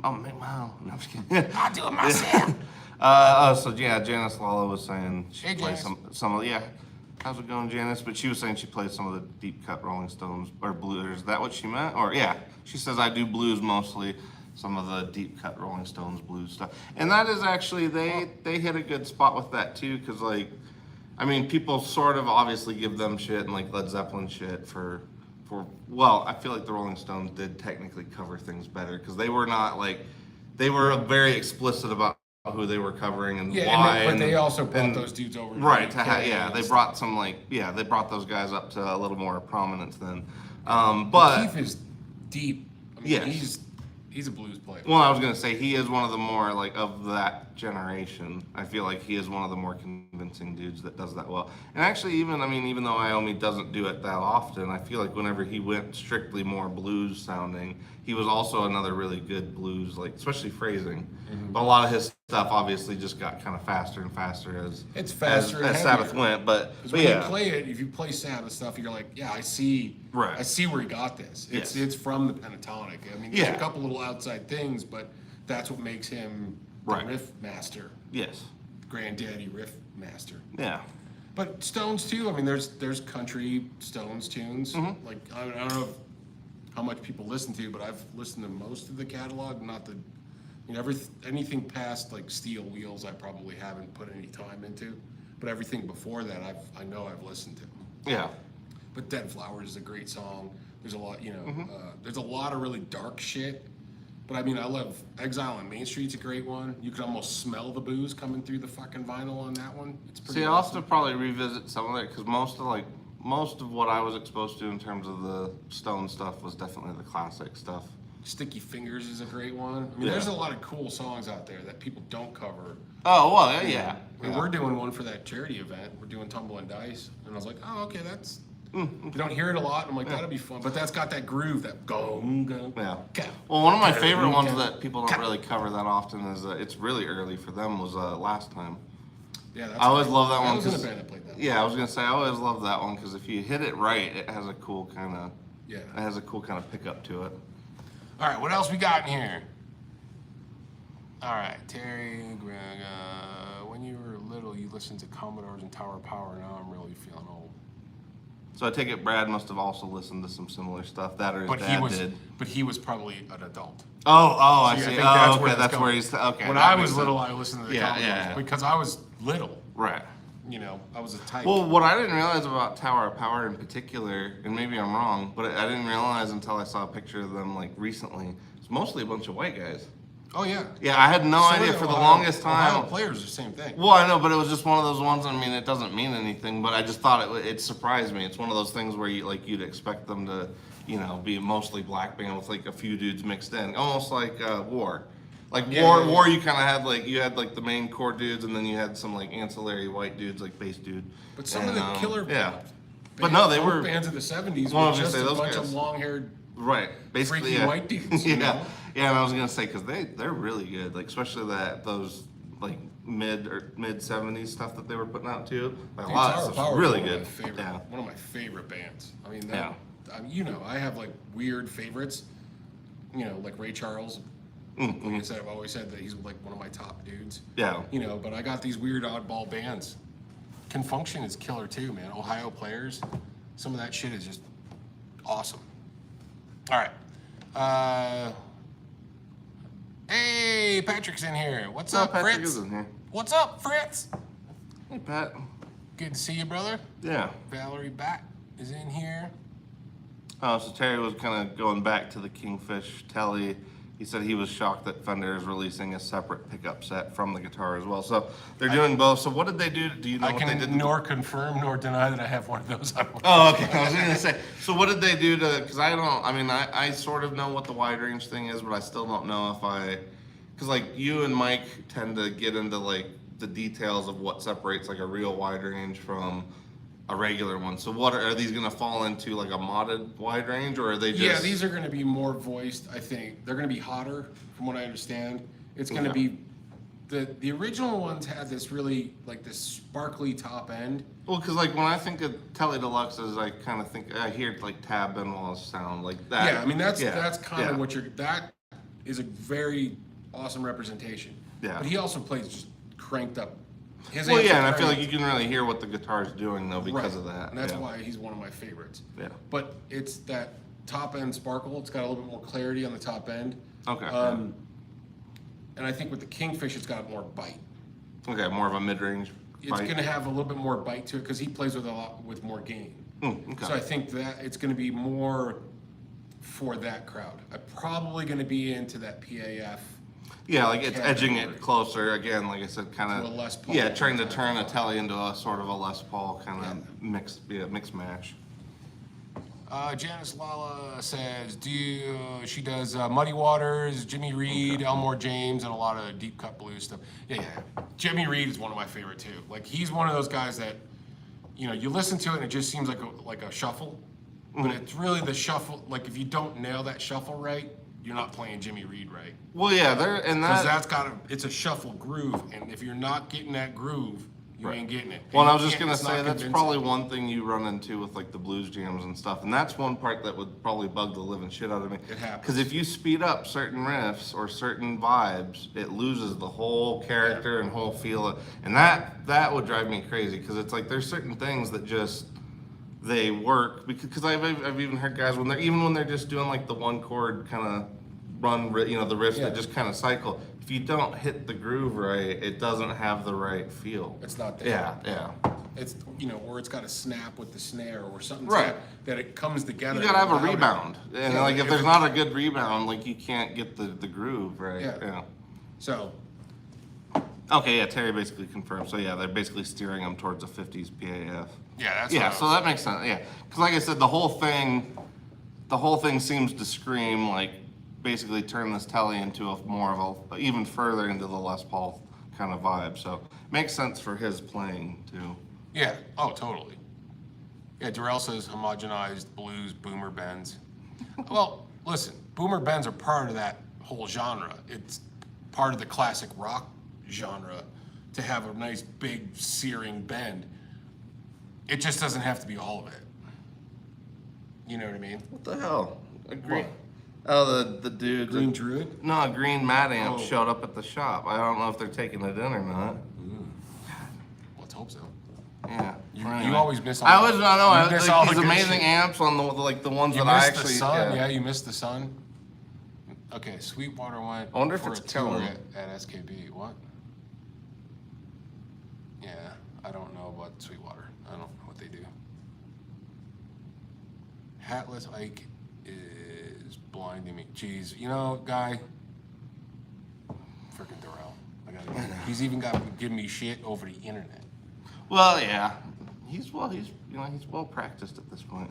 I'll make my own. No, I'm just kidding. I'll do it myself. So yeah, Janice Lala was saying she Hey, plays Janice. some of yeah. How's it going, Janice? But she was saying she plays some of the deep cut Rolling Stones or blues. Is that what she meant? Or yeah, she says I do blues mostly. Some of the deep cut Rolling Stones blues stuff, and that is actually they hit a good spot with that too, because like, I mean, people sort of obviously give them shit and like Led Zeppelin shit for well, I feel like the Rolling Stones did technically cover things better because they were not like they were very explicit about who they were covering and Yeah, why. but they and- also brought and- those dudes over. to Right, make to ha- Carrie yeah, and they stuff. brought some like they brought those guys up to a little more prominence then. But Keith is deep. I mean, Yes. he's a blues player. well, I was gonna say he is one of the more like of that generation. I feel like he is one of the more convincing dudes that does that well. And actually, even though Iommi doesn't do it that often, I feel like whenever he went strictly more blues sounding, he was also another really good blues, like especially phrasing. But a lot of his stuff obviously just got kind of faster and faster as It's faster and as Sabbath heavier. went. But When yeah, you play it, if you play Sabbath stuff, you're like, yeah, I see. Right. I see where he got this. It's Yes. it's from the pentatonic. I mean, there's Yeah. a couple little outside things, but that's what makes him the Right. riff master, yes, granddaddy riff master. yeah. But Stones too. I mean, there's country Stones tunes. Like I don't know how much people listen to, but I've listened to most of the catalog. Not the, anything past like Steel Wheels, I probably haven't put any time into. But everything before that, I know I've listened to. Yeah. But Dead Flowers is a great song. There's a lot, there's a lot of really dark shit. But I mean, I love Exile on Main Street's a great one. You can almost smell the booze coming through the fucking vinyl on that one. It's pretty. See, I'll have awesome. to probably revisit some of it because most of what I was exposed to in terms of the Stone stuff was definitely the classic stuff. Sticky Fingers is a great one. I mean, Yeah. there's a lot of cool songs out there that people don't cover. Oh well, yeah. I mean, we're doing one for that charity event. We're doing Tumble and Dice, and I was like, oh, okay, that's. You don't hear it a lot. And I'm like, that'll be fun. But that's got that groove, that go. Yeah. Go. Well, one of my favorite ones that people don't really cover that often is it's really early for them was Last Time. Yeah, that's I always great. love that one. I was in a 'cause- band that played that. Yeah, I was gonna say I always love that one because if you hit it right, it has a cool kind of Yeah. pickup to it. All right, what else we got in here? All right, Terry, Greg, when you were little, you listened to Commodores and Tower of Power. Now I'm really feeling old. So I take it Brad must have also listened to some similar stuff that or his dad did. But he was probably an adult. Oh, I See, I see. think Oh, okay, it's that's going. where he's okay. When that I makes was little, sense. I listened to the Yeah, Commodores yeah. because I was little. Right. I was a type. Well, what I didn't realize about Tower of Power in particular, and maybe I'm wrong, but I didn't realize until I saw a picture of them like recently. It's mostly a bunch of white guys. Oh yeah. Yeah, I had no idea for the longest time. Ohio players are the same thing. Well, I know, but it was just one of those ones. I mean, it doesn't mean anything, but I just thought it surprised me. It's one of those things where you'd expect them to, be a mostly black band with like a few dudes mixed in, almost like War. Like War, you kind of had like the main core dudes, and then you had some like ancillary white dudes, like bass dude. But some of the killer but no, they were bands of the '70s Well, I were was gonna just say, a those bunch guys. of long-haired, right, basically freaky yeah. white dudes. Yeah, and I was gonna say because they're really good, like especially those like mid '70s stuff that they were putting out too. Like, a lot of Tower of stuff's Power is really one of good. my favorite- Yeah. One of my favorite bands. I mean, Yeah. I have like weird favorites. Like Ray Charles. Mm-hmm. Like I said, I've always said that he's like one of my top dudes. Yeah. But I got these weird oddball bands. Confunction is killer too, man. Ohio Players, some of that shit is just awesome. All right. Hey, Patrick's in here. What's up, Patrick Fritz? is in here. What's up, Fritz? Hey, Pat. Good to see you, brother. Yeah. Valerie Bat is in here. Oh, so Terry was kind of going back to the Kingfish Telly. He said he was shocked that Fender is releasing a separate pickup set from the guitar as well. So they're doing both. So what did they do? Do you know I what they did? can nor confirm nor deny that I have one of those. Oh, okay. I was going to say, so what did they do to, because I sort of know what the wide range thing is, but I still don't know because like you and Mike tend to get into like the details of what separates like a real wide range from a regular one. So what are these going to fall into like a modded wide range or are they just? Yeah, these are going to be more voiced, I think. They're going to be hotter, from what I understand. It's going to be, the original ones had this really, like this sparkly top end. Well, because like when I think of Tele Deluxes, I hear like Tab Benoit's sound like that. Yeah, I mean, that's kind of what that is a very awesome representation. Yeah. But he also plays just cranked up. Well, yeah, and I feel like you can really hear what the guitar's doing though because of that. And that's why he's one of my favorites. Yeah. But it's that top end sparkle. It's got a little bit more clarity on the top end. Okay. And I think with the Kingfish, it's got more bite. Okay, more of a mid-range. It's going to have a little bit more bite to it because he plays with more gain. Okay. So I think that it's going to be more for that crowd. I'm probably going to be into that PAF. Yeah, like it's edging category. it closer again. Like I said, kind To a Les of. Paul Yeah, trying to type turn a of- Tele into a sort of a Les Paul kind of mixed match. Janice Lala says, she does Muddy Waters, Jimmy Reed, Elmore James, and a lot of deep cut blues stuff. Yeah. Jimmy Reed is one of my favorite too. Like he's one of those guys that, you listen to it and it just seems like a shuffle, but it's really the shuffle. Like if you don't nail that shuffle right, you're not playing Jimmy Reed right. Well, yeah, Because it's a shuffle groove, and if you're not getting that groove, You ain't getting it. Well, And I was you just can't- gonna it's not say that's convincing. probably one thing you run into with like the blues jams and stuff, and that's one part that would probably bug the living shit out of me. It happens. Because if you speed up certain riffs or certain vibes, it loses the whole character and whole feel, and that would drive me crazy. Because it's like there's certain things that just they work because I've even heard guys when they're just doing like the one chord kind of run, the riffs that just kind of cycle. If you don't hit the groove right, it doesn't have the right feel. It's not there. Yeah. It's or it's got to snap with the snare or something. Right. That it comes together. You gotta have a without it. rebound, and Yeah, like if if there's it- not a good rebound, like you can't get the groove right. Yeah. So Okay, yeah. Terry basically confirmed. So yeah, they're basically steering them towards a 50s PAF. yeah, that's Yeah, what I so was- that makes sense. Yeah, because like I said, the whole thing seems to scream like basically turn this telly into even further into the Les Paul kind of vibe. So makes sense for his playing too. Yeah. Oh, totally. Yeah, Darrell says homogenized blues boomer bends. Well, listen, boomer bends are part of that whole genre. It's part of the classic rock genre to have a nice big searing bend. It just doesn't have to be all of it. You know what I mean? What the hell? A green. What? Oh, the dude. Green Druid? No, a green Mad Amp Oh. showed up at the shop. I don't know if they're taking it in or not. Let's hope so. Yeah. You always miss all I always the- know. you miss Like, all the these good amazing shit. amps on the ones You that I missed actually. the sun, yeah, you missed the sun. Okay, Sweetwater went I wonder if for it's a tour killing at SKB. What? Yeah, I don't know about Sweetwater. I don't know what they do. Hatless Ike is blinding me. Jeez, guy. Freaking Darrell. He's even got to give me shit over the internet. Well, yeah. He's well practiced at this point.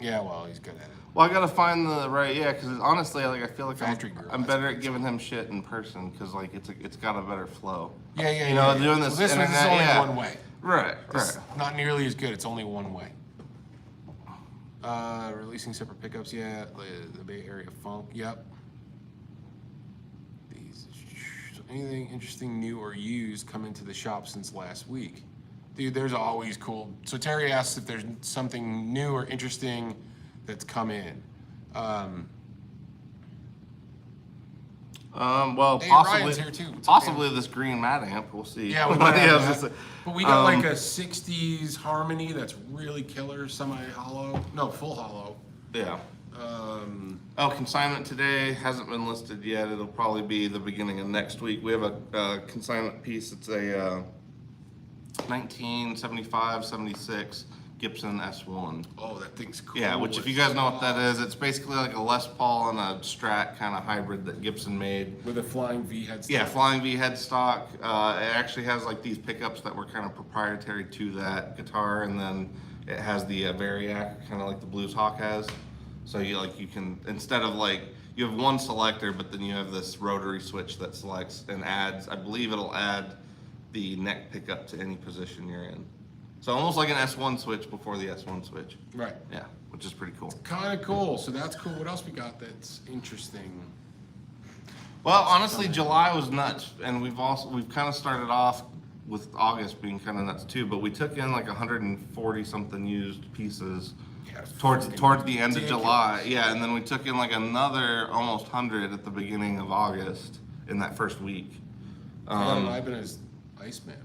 Yeah, well, he's good at it. Well, I gotta find the right, because honestly, like I feel like Factory Girl, I'm that's better pretty at giving him shit in person because like it's got a better flow. Yeah. Doing this Well, this internet, one's only yeah. one way. Right. It's not nearly as good. It's only one way. Releasing separate pickups, yeah. The Bay Area funk, yep. So anything interesting, new or used, come into the shop since last week? Dude, there's always cool. So Terry asks if there's something new or interesting that's come in. Well, Hey, possibly, Ryan's here too. What's up, possibly this green Mad Amp. We'll see. Yeah, we But might yeah, I was have just that. like, But we got like a 60s harmony that's really killer, semi-hollow. No, full hollow. yeah. Consignment today hasn't been listed yet. It'll probably be the beginning of next week. We have a consignment piece. It's a 1975, 76 Gibson S1. Oh, that thing's cool. Yeah, which if you guys know what that is, it's basically like a Les Paul and a Strat kind of hybrid that Gibson made. With a flying V headstock. Yeah, Flying V headstock. It actually has like these pickups that were kind of proprietary to that guitar, and then it has the Variac, kind of like the Blues Hawk has. So you can, instead of like, you have one selector, but then you have this rotary switch that selects and adds, I believe it'll add the neck pickup to any position you're in. So almost like an S1 switch before the S1 switch. Right. Yeah, which is pretty cool. Kind of cool. So that's cool. What else we got that's interesting? Well, honestly, July was nuts, and we've kind of started off with August being kind of nuts too. But we took in like 140 something used pieces Yeah, towards fucking the end of ridiculous. July. Yeah, and then we took in like another almost 100 at the beginning of August in that first week. I've been as Iceman.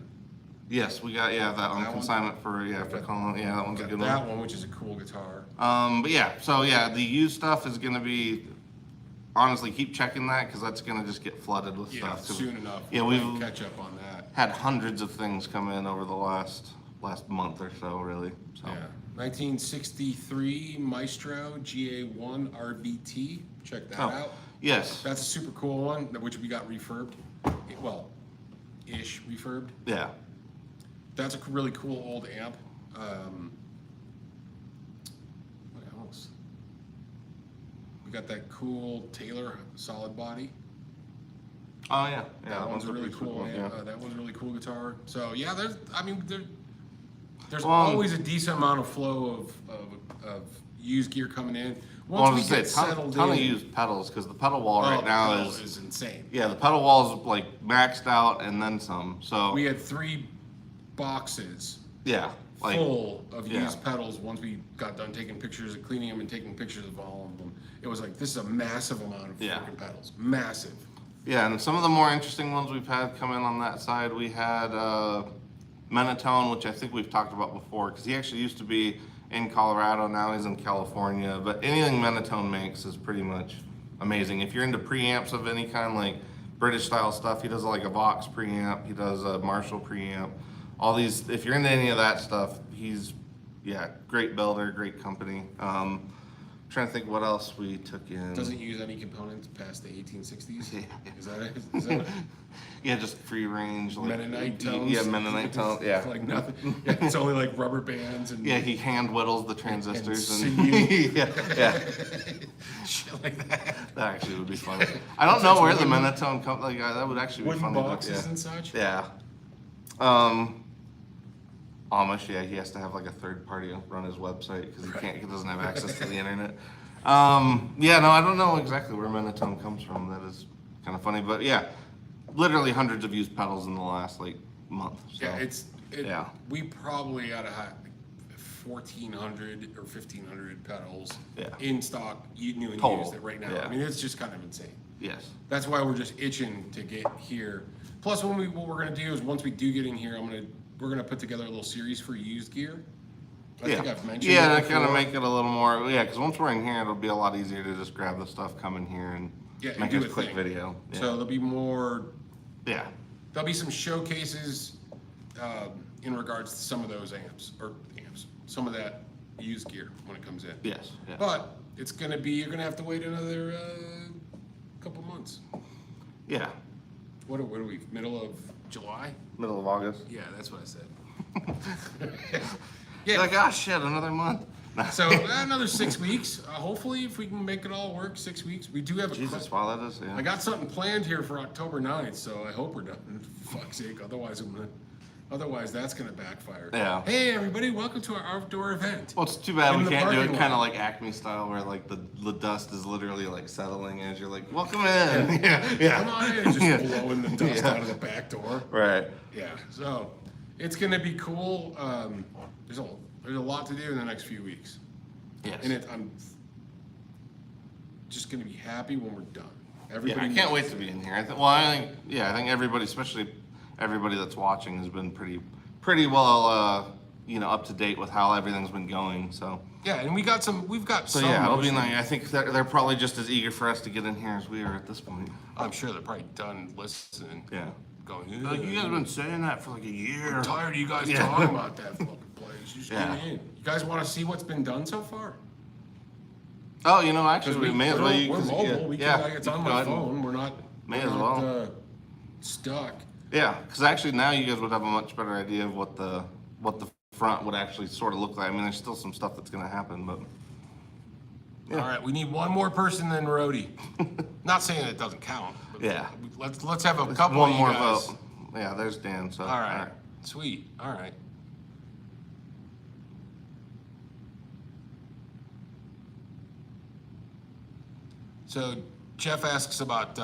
Yes, we got that on That one? consignment for Colin. Yeah, that one's a Got good that one. one, which is a cool guitar. But yeah, so yeah, the used stuff is gonna be, honestly, keep checking that because that's gonna just get flooded with Yeah, stuff. 'Cause soon enough. Yeah, We'll we've catch up on that. had hundreds of things come in over the last month or so, really. So. Yeah. 1963 Maestro GA1 RVT. Check that Oh, out. yes. That's a super cool one, which we got refurbed. Well, ish refurbed. Yeah. That's a really cool old amp. What else? We got that cool Taylor solid body. Oh yeah. Yeah. That one's a really pretty sweet cool. one, yeah. That one's a really cool guitar. So yeah, there's Well, always a decent amount of flow of used gear coming in. Well, I Once was we gonna get say, settled ton in, of used pedals because the pedal wall oh, right now pedal is insane. yeah, the pedal wall is like maxed out and then some. So We had 3 boxes Yeah. Like, full of yeah. used pedals once we got done taking pictures and cleaning them and taking pictures of all of them. It was like, this is a massive amount of Yeah. freaking pedals. Massive. Yeah, and some of the more interesting ones we've had come in on that side, we had Menatone, which I think we've talked about before, because he actually used to be in Colorado, now he's in California. But anything Menatone makes is pretty much amazing. If you're into preamps of any kind, like British style stuff, he does like a Vox preamp, he does a Marshall preamp. All these, if you're into any of that stuff, he's, yeah, great builder, great company. Trying to think what else we took in. Doesn't use any components past the 1860s. Yeah. Is that it? Is that it? Yeah, just free range. Like, Mennonite tones? Yeah, Mennonite tones, yeah. Like nothing. Yeah, it's only like rubber bands and Yeah, he hand whittles the transistors and, sinew. yeah. shit like that. That actually would be funny. I don't know where the Menatone comes. Like that would actually be Wooden funny. boxes Yeah. and such. Yeah. Amish, yeah, he has to have like a third party run his website because he doesn't have access to the internet. Yeah, no, I don't know exactly where Menatone comes from. That is kind of funny, but yeah, literally hundreds of used pedals in the last like month. So. Yeah, yeah. We probably ought to have 1,400 or 1,500 pedals in stock, new and Total. used right now. Yeah. I mean, it's just kind of insane. Yes. That's why we're just itching to get here. Plus, what we're gonna do is once we do get in here, we're gonna put together a little series for used gear. I think I've mentioned. Yeah, it to kind of before. make it a little more. Yeah, because once we're in here, it'll be a lot easier to just grab the stuff, come in here, and and make do a quick thing. video. Yeah. So there'll be more. Yeah. There'll be some showcases in regards to some of those amps, some of that used gear when it comes in. Yes. Yeah. But it's gonna be, you're gonna have to wait another couple months. Yeah. What are we, middle of July? Middle of August. Yeah, that's what I said. Yeah. Like, oh shit, another month. So another 6 weeks. Hopefully, if we can make it all work, 6 weeks. We do have Jesus, wow, that is. Yeah. I got something planned here for October 9th, so I hope we're done. For fuck's sake, otherwise that's gonna backfire. Yeah. Hey everybody, welcome to our outdoor event. Well, it's too bad In we the can't do it parking kind of lot. like Acme style, where like the dust is literally like settling as you're like, welcome in. Yeah. Come on in, just blowing the dust out of the back door. Right. Yeah. So it's gonna be cool. There's a lot to do in the next few weeks. Yes. And I'm just gonna be happy when we're done. Yeah, Everybody. I can't wait knows. to be in here. I think everybody, especially everybody that's watching, has been pretty well, up to date with how everything's been going. So. Yeah, and we've got some. So yeah, it'll be motion. nice. I think they're probably just as eager for us to get in here as we are at this point. I'm sure they're probably done listening. Yeah. Going. Like, you guys have been saying that for like a year. I'm tired of you guys Yeah. talking about that fucking place. Just Yeah. get in. You guys want to see what's been done so far? Oh, actually, we may as well. We're mobile. It's on go my ahead and- phone. We're not. May we're as not, well. Stuck. Yeah, because actually now you guys would have a much better idea of what the front would actually sort of look like. I mean, there's still some stuff that's going to happen, but All right, we need one more person than Rhodey. Not saying it doesn't count. But Yeah. Let's have a couple one of you more guys. vote. Yeah, there's Dan. So All right. Sweet. All right. So Jeff asks about.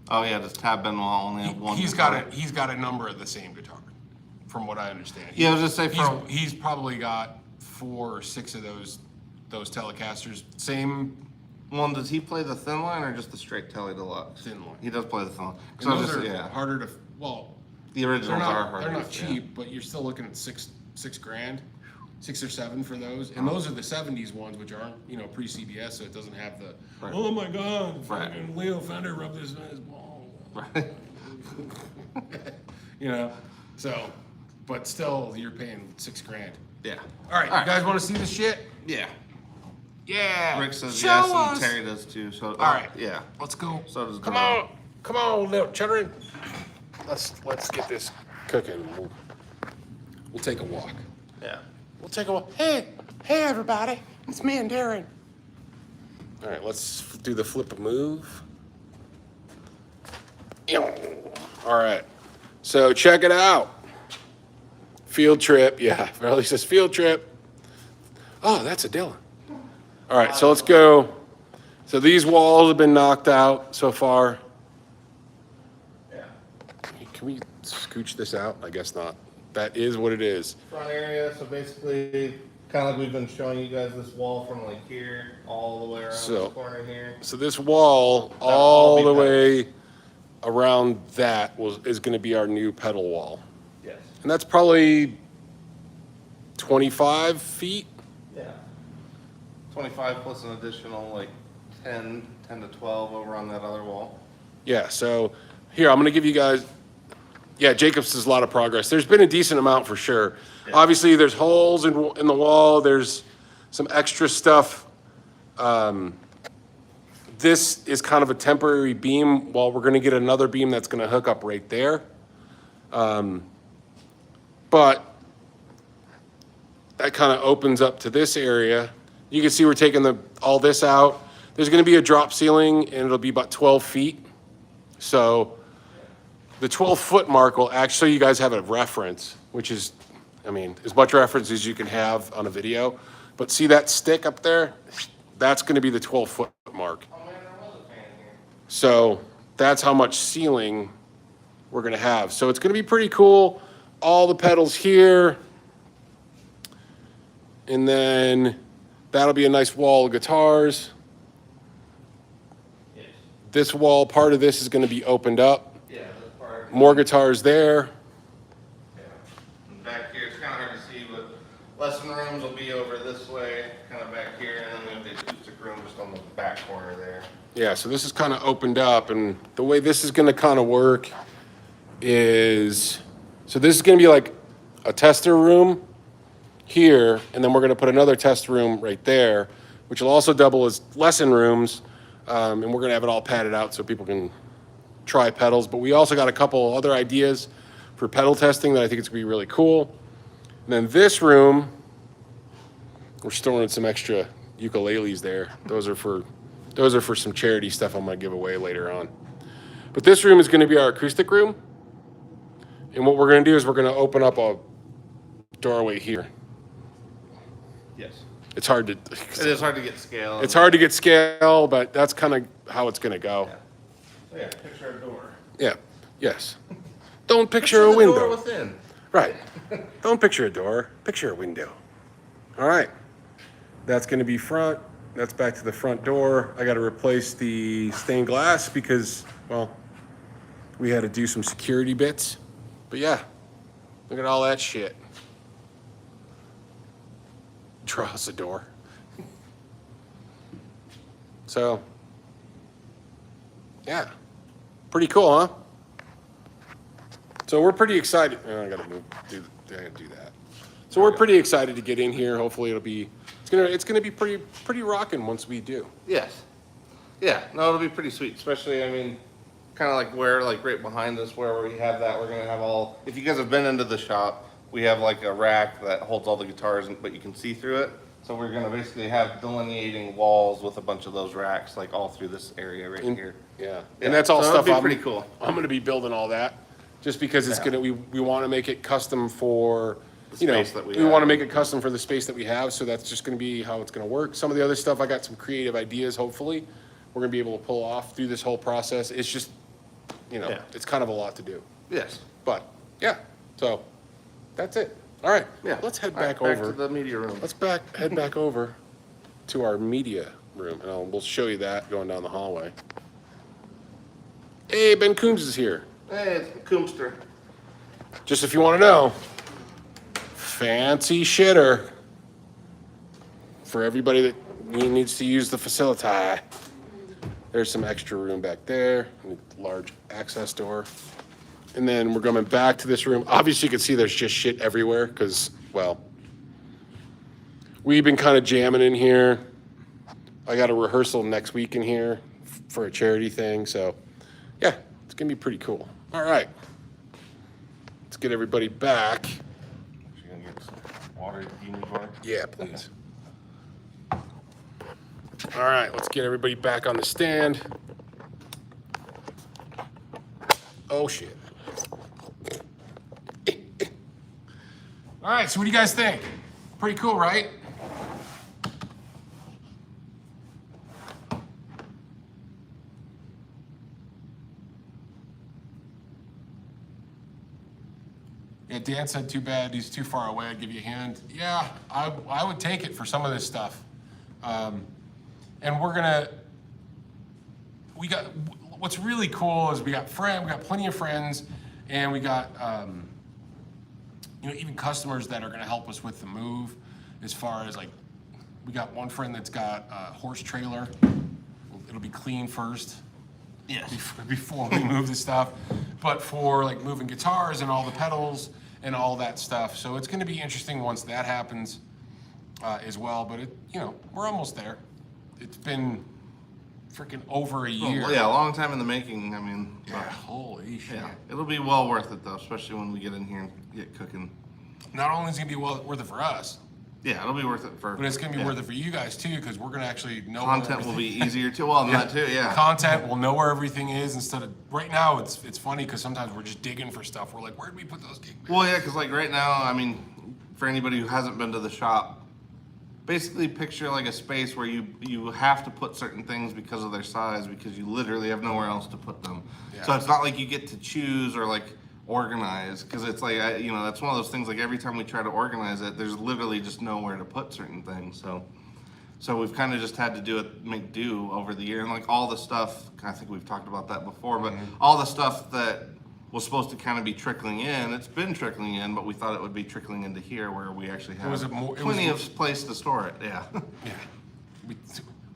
Oh yeah, does Tab Benoit only have one? He's got a number of the same guitar, from what I understand. Yeah, I was just saying He's probably got 4 or 6 of those Telecasters. Same one. Does he play the thin line or just the straight Tele Deluxe? thin line. He does play the thin line. And those are harder to. Well, The originals are harder. they're not yeah. cheap, but you're still looking at $6 grand, 6 or 7 for those. And those are the '70s ones, which aren't pre-CBS, so it doesn't have the. Right. Oh my God! Right. Fucking Leo Fender rubbed this in his ball. Right. So, but still, you're paying $6 grand. Yeah. All right, you guys want to see the shit? Yeah. Yeah. Rick says Show yes, us. and Terry does too. So All right. Yeah. Let's go. So does Come Darrell. on, little children. Let's get this cooking. We'll take a walk. Yeah. We'll take a walk. Hey everybody, it's me and Darren. All right, let's do the flip a move. All right, so check it out. Field trip, yeah. Farley says field trip. Oh, that's a Dylan. All right, so let's go. So these walls have been knocked out so far. Yeah. Can we scooch this out? I guess not. That is what it is. Front area, so basically, kind of like we've been showing you guys this wall from like here all the way around this corner here. So this wall all the way around that is going to be our new pedal wall. Yes. And that's probably 25 feet. Yeah. 25 plus an additional like 10 to 12 over on that other wall. Yeah, so here, I'm going to give you guys, yeah, Jacobs does a lot of progress. There's been a decent amount for sure. Yeah. Obviously, there's holes in the wall. There's some extra stuff. This is kind of a temporary beam while we're going to get another beam that's going to hook up right there. But that kind of opens up to this area. You can see we're taking all this out. There's going to be a drop ceiling, and it'll be about 12 feet. So the 12-foot mark will actually, you guys have a reference, which is, I mean, as much reference as you can have on a video. But see that stick up there? That's going to be the 12-foot mark. So that's how much ceiling we're going to have. So it's going to be pretty cool. All the pedals here. And then that'll be a nice wall of guitars. Yes. This wall, part of this is going to be opened up. Yeah, that's part. More guitars there. Yeah. And back here, it's kind of hard to see, but lesson rooms will be over this way, kind of back here, and then we have the acoustic room just on the back corner there. Yeah, so this is kind of opened up, and the way this is going to kind of work is, so this is going to be like a tester room here, and then we're going to put another test room right there, which will also double as lesson rooms, and we're going to have it all padded out so people can try pedals. But we also got a couple other ideas for pedal testing that I think it's going to be really cool. And then this room, we're storing some extra ukuleles there. Those are for some charity stuff I'm going to give away later on. But this room is going to be our acoustic room. And what we're going to do is we're going to open up a doorway here. Yes. It's hard to... It is hard to get scale. It's hard to get scale, but that's kind of how it's going to go. Yeah. So yeah, picture a door. Yeah. Yes. Don't picture a window. Door within. Right. Don't picture a door. Picture a window. All right. That's going to be front. That's back to the front door. I got to replace the stained glass because, well, we had to do some security bits. But yeah, look at all that shit. Draw us a door. So, yeah, pretty cool, huh? So we're pretty excited. Oh, I gotta do that. So we're pretty excited to get in here. Hopefully it's gonna be pretty rocking once we do. Yes. Yeah. No, it'll be pretty sweet. Especially, I mean, kind of like where, like right behind us, where we have that. We're gonna have all. If you guys have been into the shop, we have like a rack that holds all the guitars, but you can see through it. So we're gonna basically have delineating walls with a bunch of those racks, like all through this area right here. Yeah. And that's all so stuff. That'll be pretty cool. I'm gonna be building all that, just because it's gonna. We want to make it custom for. The space that we want to make it custom for the space that we have, so that's just going to be how it's going to work. Some of the other stuff, I got some creative ideas, hopefully, we're going to be able to pull off through this whole process. It's just, it's kind of a lot to do. Yes. But, yeah, so that's it. All right, Yeah. let's head All right, back over. to the media room. Let's head back over to our media room, and we'll show you that going down the hallway. Hey, Ben Coombs is here. Hey, it's Coomster. Just if you want to know. Fancy shitter for everybody that needs to use the facility. There's some extra room back there, a large access door. And then we're coming back to this room. Obviously, you can see there's just shit everywhere because, well, we've been kind of jamming in here. I got a rehearsal next week in here for a charity thing. So, yeah, it's going to be pretty cool. All right. Let's get everybody back. Water, do you need water? Yeah, please. All right, let's get everybody back on the stand. Oh, shit. All right, so what do you guys think? Pretty cool, right? Yeah, Dan said, too bad, he's too far away, I'd give you a hand. Yeah, I would take it for some of this stuff. And what's really cool is we got plenty of friends, and we got, even customers that are gonna help us with the move, as far as like, we got one friend that's got a horse trailer. It'll be clean first. Yes. Before we move the stuff, but for like moving guitars and all the pedals and all that stuff. So it's gonna be interesting once that happens as well, but we're almost there. It's been freaking over a year. Well, yeah, a long time in the making. I mean, Yeah, holy shit. yeah, it'll be well worth it though, especially when we get in here and get cooking. Not only is it gonna be well worth it for us, Yeah, it'll be worth it for. but it's gonna be yeah. worth it for you guys too, because we're gonna actually know Content will be easier too. Well, that too. Yeah. Content, we'll know where everything is instead of right now. It's funny because sometimes we're just digging for stuff. We're like, where did we put those gig bags? Well, yeah, because like right now, I mean, for anybody who hasn't been to the shop, basically picture like a space where you have to put certain things because of their size, because you literally have nowhere else to put them. Yeah. So it's not like you get to choose or like organize, because it's like that's one of those things. Like every time we try to organize it, there's literally just nowhere to put certain things. So we've kind of just had to make do over the year, and like all the stuff. I think we've talked about that before, but all the stuff that was supposed to kind of be trickling in, it's been trickling in, but we thought it would be trickling into here where we actually have plenty of place to store it. Yeah. Yeah.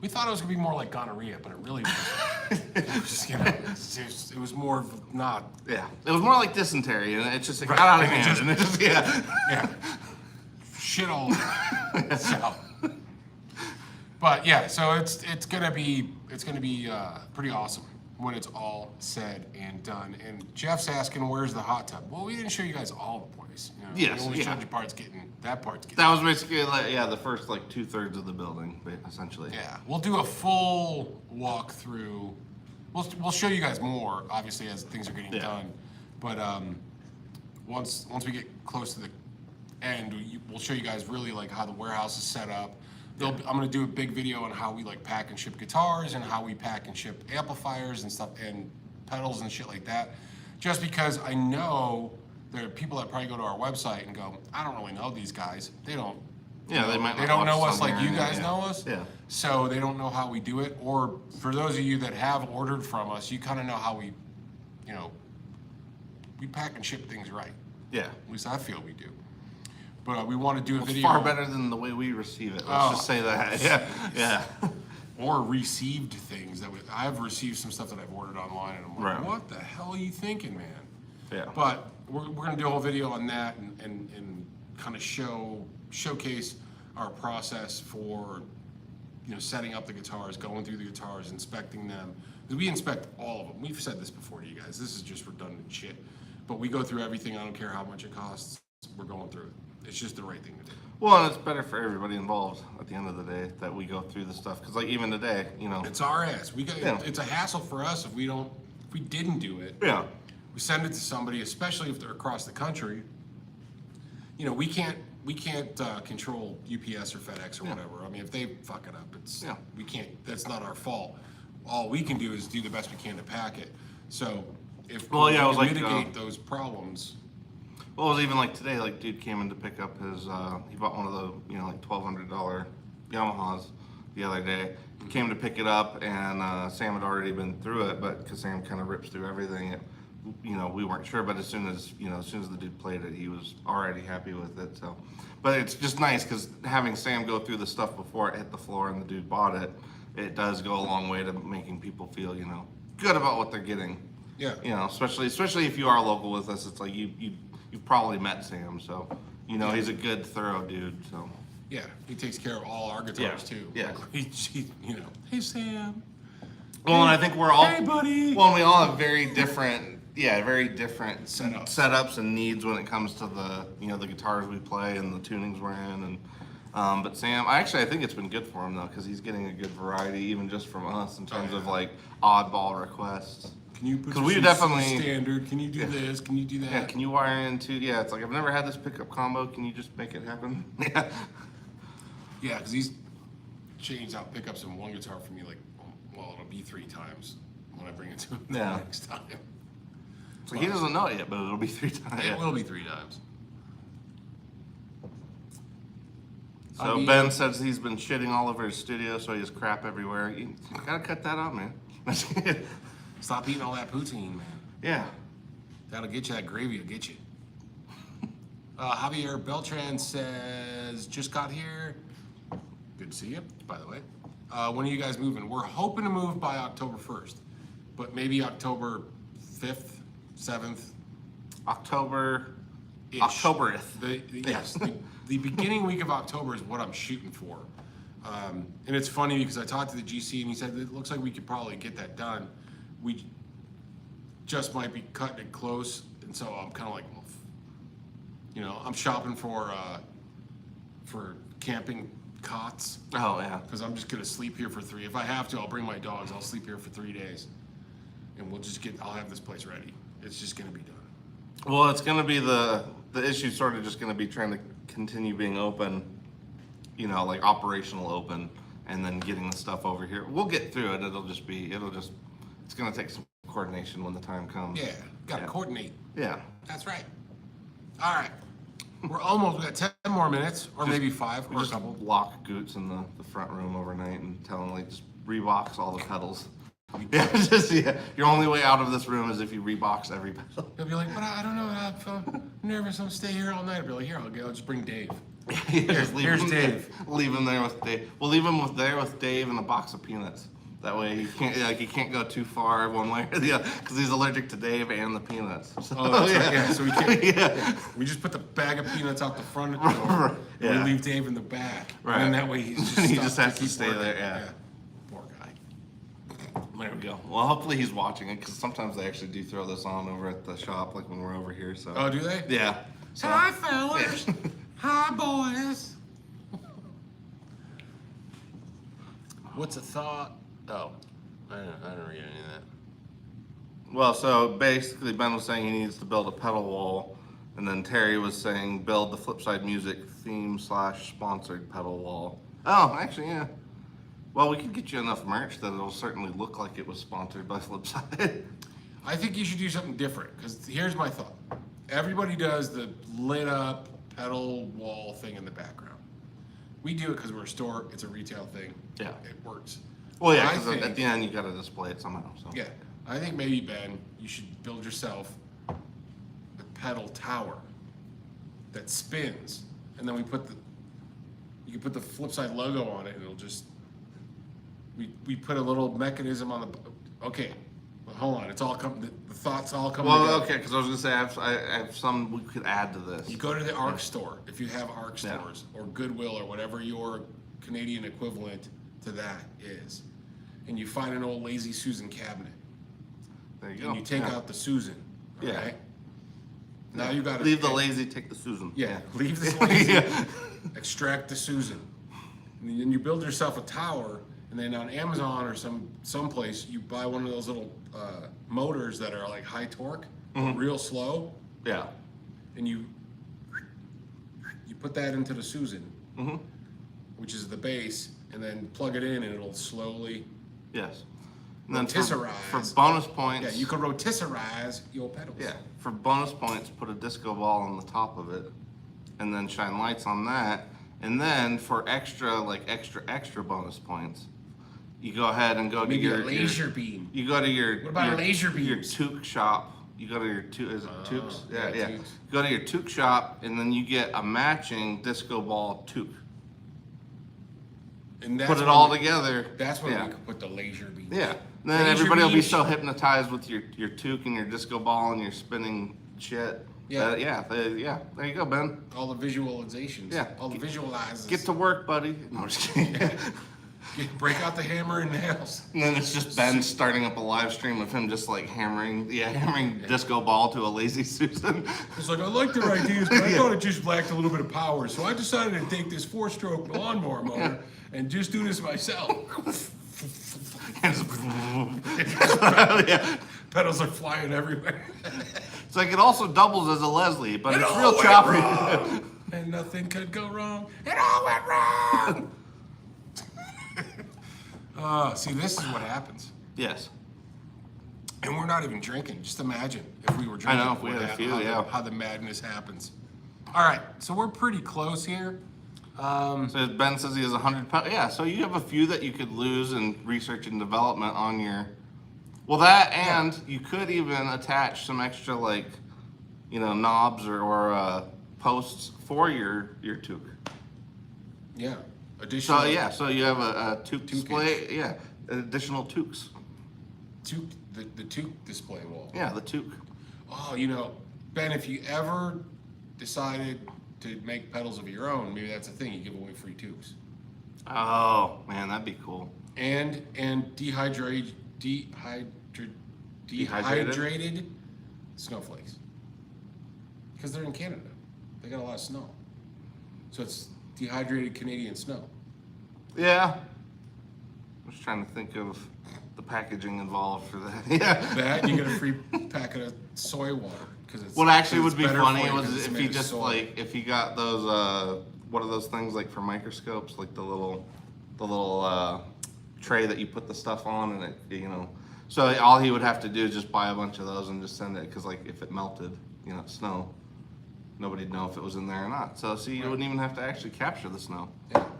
We thought it was gonna be more like gonorrhea, but it really was. It was more of not. Yeah. It was more like dysentery, and it just got out of hand. And it just, Yeah. Shit all over. So. But yeah, so it's gonna be pretty awesome when it's all said and done. And Jeff's asking, where's the hot tub? Well, we didn't show you guys all the place. Yes, we only yeah. showed you part's getting. that was basically like, the first like 2/3 of the building, essentially. Yeah, we'll do a full walkthrough. We'll show you guys more, obviously, as things are getting done. But once we get close to the end, we'll show you guys really like how the warehouse is set up. I'm gonna do a big video on how we like pack and ship guitars and how we pack and ship amplifiers and stuff and pedals and shit like that. Just because I know there are people that probably go to our website and go, I don't really know these guys. They don't. Yeah, they might. They don't know us like you guys know us. Yeah. So they don't know how we do it. Or for those of you that have ordered from us, you kind of know how we pack and ship things right. Yeah. At least I feel we do. But we want to do a It's video. far better than the way we receive it. Let's just say that. Yeah. Yeah. Or received things I've received some stuff that I've ordered online, and I'm like, Right. what the hell are you thinking, man? Yeah. But we're gonna do a whole video on that and kind of showcase our process for setting up the guitars, going through the guitars, inspecting them. Because we inspect all of them. We've said this before to you guys. This is just redundant shit. But we go through everything. I don't care how much it costs. We're going through it. It's just the right thing to do. Well, and it's better for everybody involved at the end of the day that we go through the stuff. Because like even today, It's our ass. Yeah. It's a hassle for us if we didn't do it. Yeah. We send it to somebody, especially if they're across the country. We can't control UPS or FedEx or whatever. I mean, if they fuck it up, we can't. That's not our fault. All we can do is do the best we can to pack it. So if we can mitigate those problems. Well, it was even like today, like dude came in to pick up his, he bought one of the, like $1,200 Yamahas the other day. He came to pick it up, and Sam had already been through it, but because Sam kind of rips through everything, we weren't sure. But as soon as the dude played it, he was already happy with it. So, but it's just nice because having Sam go through the stuff before it hit the floor and the dude bought it, it does go a long way to making people feel, good about what they're getting. Yeah. Especially if you are local with us, it's like you've probably met Sam, so he's a good, thorough dude. So yeah, he takes care of all our guitars too. Yeah. He, hey Sam. Well, and I think we're all, hey buddy. Well, and we all have very different Setups and needs when it comes to the the guitars we play and the tunings we're in. And but Sam, I think it's been good for him though, because he's getting a good variety even just from us in terms of like oddball requests. Can you put we definitely standard? Can you do this? Can you do that? Yeah, can you wire into? Yeah, it's like I've never had this pickup combo. Can you just make it happen? Yeah. Yeah, because he's changed out pickups in one guitar for me. Like, well, it'll be 3 times when I bring it to him the next time. So he doesn't know it yet, but it'll be 3 times. It will be 3 times. So Ben says he's been shitting all over his studio, so he has crap everywhere. You gotta cut that out, man. Stop eating all that poutine, man. Yeah. That'll get you, that gravy will get you. Javier Beltran says, just got here. Good to see you, by the way. When are you guys moving? We're hoping to move by October 1st, but maybe October 5th, 7th. Octobereth. Yes, the beginning week of October is what I'm shooting for. And it's funny because I talked to the GC and he said, it looks like we could probably get that done. We just might be cutting it close. And so I'm kind of like, well, you know, I'm shopping for camping cots. Oh, yeah. Because I'm just going to sleep here for 3. If I have to, I'll bring my dogs. I'll sleep here for 3 days. And I'll have this place ready. It's just going to be done. Well, it's going to be the issue sort of just going to be trying to continue being open, you know, like operational open, and then getting the stuff over here. We'll get through it. It's going to take some coordination when the time comes. Yeah, got to coordinate. Yeah. That's right. All right. We got 10 more minutes, or maybe 5, or a Just couple. lock Goots in the front room overnight and tell him, like, just rebox all the pedals. Yeah, your only way out of this room is if you rebox every pedal. He'll be like, but I don't know, I'm nervous, I'm stay here all night. I'll be like, here, I'll just bring Dave. Here's Dave. Leave him there with Dave. We'll leave him there with Dave and a box of peanuts. That way he can't go too far one way or the other because he's allergic to Dave and the peanuts. So, That's right, yeah. So we can't. Yeah. We just put the bag of peanuts out the front of the door. Yeah. And we leave Dave in the back. Right. And that way he's just he stuck just has to keep stay working. there. Yeah. Poor guy. There we go. Well, hopefully he's watching it because sometimes they actually do throw this on over at the shop, like when we're over here. So. Oh, do they? Yeah. So, Hi, fellas. Yeah. Hi, boys. What's a thought? Oh, I don't read any of that. Well, so basically Ben was saying he needs to build a pedal wall, and then Terry was saying build the Flipside music theme / sponsored pedal wall. Oh, actually, yeah. Well, we could get you enough merch that it'll certainly look like it was sponsored by Flipside. I think you should do something different, because here's my thought. Everybody does the lit up pedal wall thing in the background. We do it because we're a store, it's a retail thing. Yeah. It works. Well, yeah, I because think- at the end you got to display it somehow. So. Yeah, I think maybe, Ben, you should build yourself a pedal tower that spins, and then you can put the Flipside logo on it, and it'll just, we put a little mechanism on the, okay, well, hold on, it's all the thoughts all coming Well, together. okay, because I was gonna say I have some we could add to this. You go to the ARC store, if you have ARC stores, or Goodwill, or whatever your Canadian equivalent to that is, and you find an old Lazy Susan cabinet, There you go. and you take Yeah. out the Susan, Yeah. okay? Now you got to leave the lazy, take the Susan. Yeah, leave the lazy, Yeah. extract the Susan, and then you build yourself a tower, and then on Amazon or someplace you buy one of those little motors that are like high torque, real slow, Yeah. and you put that into the Susan, which is the base, and then plug it in, and it'll slowly. Yes. And then Rotisserize. for bonus points. Yeah, you can rotisserize your pedals. Yeah. For bonus points, put a disco ball on the top of it, and then shine lights on that. And then for extra bonus points, you go ahead and go Maybe to your a laser beam. You go to your. What about your, laser Your beams? toque shop. You go to your is it toques? yeah, Yeah. toques. Go to your toque shop, and then you get a matching disco ball toque. And that's Put it when all we- together. That's when yeah. we could put the laser beam. Yeah. Then Laser everybody will be beams. so hypnotized with your toque and your disco ball and your spinning shit. Yeah. Yeah. There you go, Ben. All the visualizations. Yeah. All the visualizes. Get to work, buddy. No, I'm just kidding. Break out the hammer and nails. And then it's just Ben starting up a live stream of him just like hammering disco ball to a lazy Susan. It's like, I like their ideas, but I thought it just lacked a little bit of power. So I decided to take this 4-stroke lawnmower motor and just do this myself. Yeah. Pedals are flying everywhere. It's like it also doubles as a Leslie, but It it's all real went choppy. wrong. And nothing could go wrong. It all went wrong. See, this is what happens. Yes. And we're not even drinking. Just imagine if we were drinking. if we had a few, how yeah. how the madness happens. All right, so we're pretty close here. So Ben says he has 100 pedals. Yeah, so you have a few that you could lose in research and development on your. Well, that and you could even attach some extra like, knobs or posts for your toque. Yeah. Additional. So yeah, so you have a toque display. Yeah, additional toques. Toque, the toque display wall. Yeah, the toque. Oh, Ben, if you ever decided to make pedals of your own, maybe that's a thing. You give away free toques. Oh man, that'd be cool. And dehydrated snowflakes. Because they're in Canada. They got a lot of snow. So it's dehydrated Canadian snow. Yeah. I was trying to think of the packaging involved for that. Yeah. That, you get a free packet of soy water. What actually would be better funny for you was 'cause it's if made he of just soy. if he got those what are those things like for microscopes, like the little tray that you put the stuff on, and it so all he would have to do is just buy a bunch of those and just send it, because like if it melted, snow, nobody'd know if it was in there or not. So see, you wouldn't even have to actually capture the snow.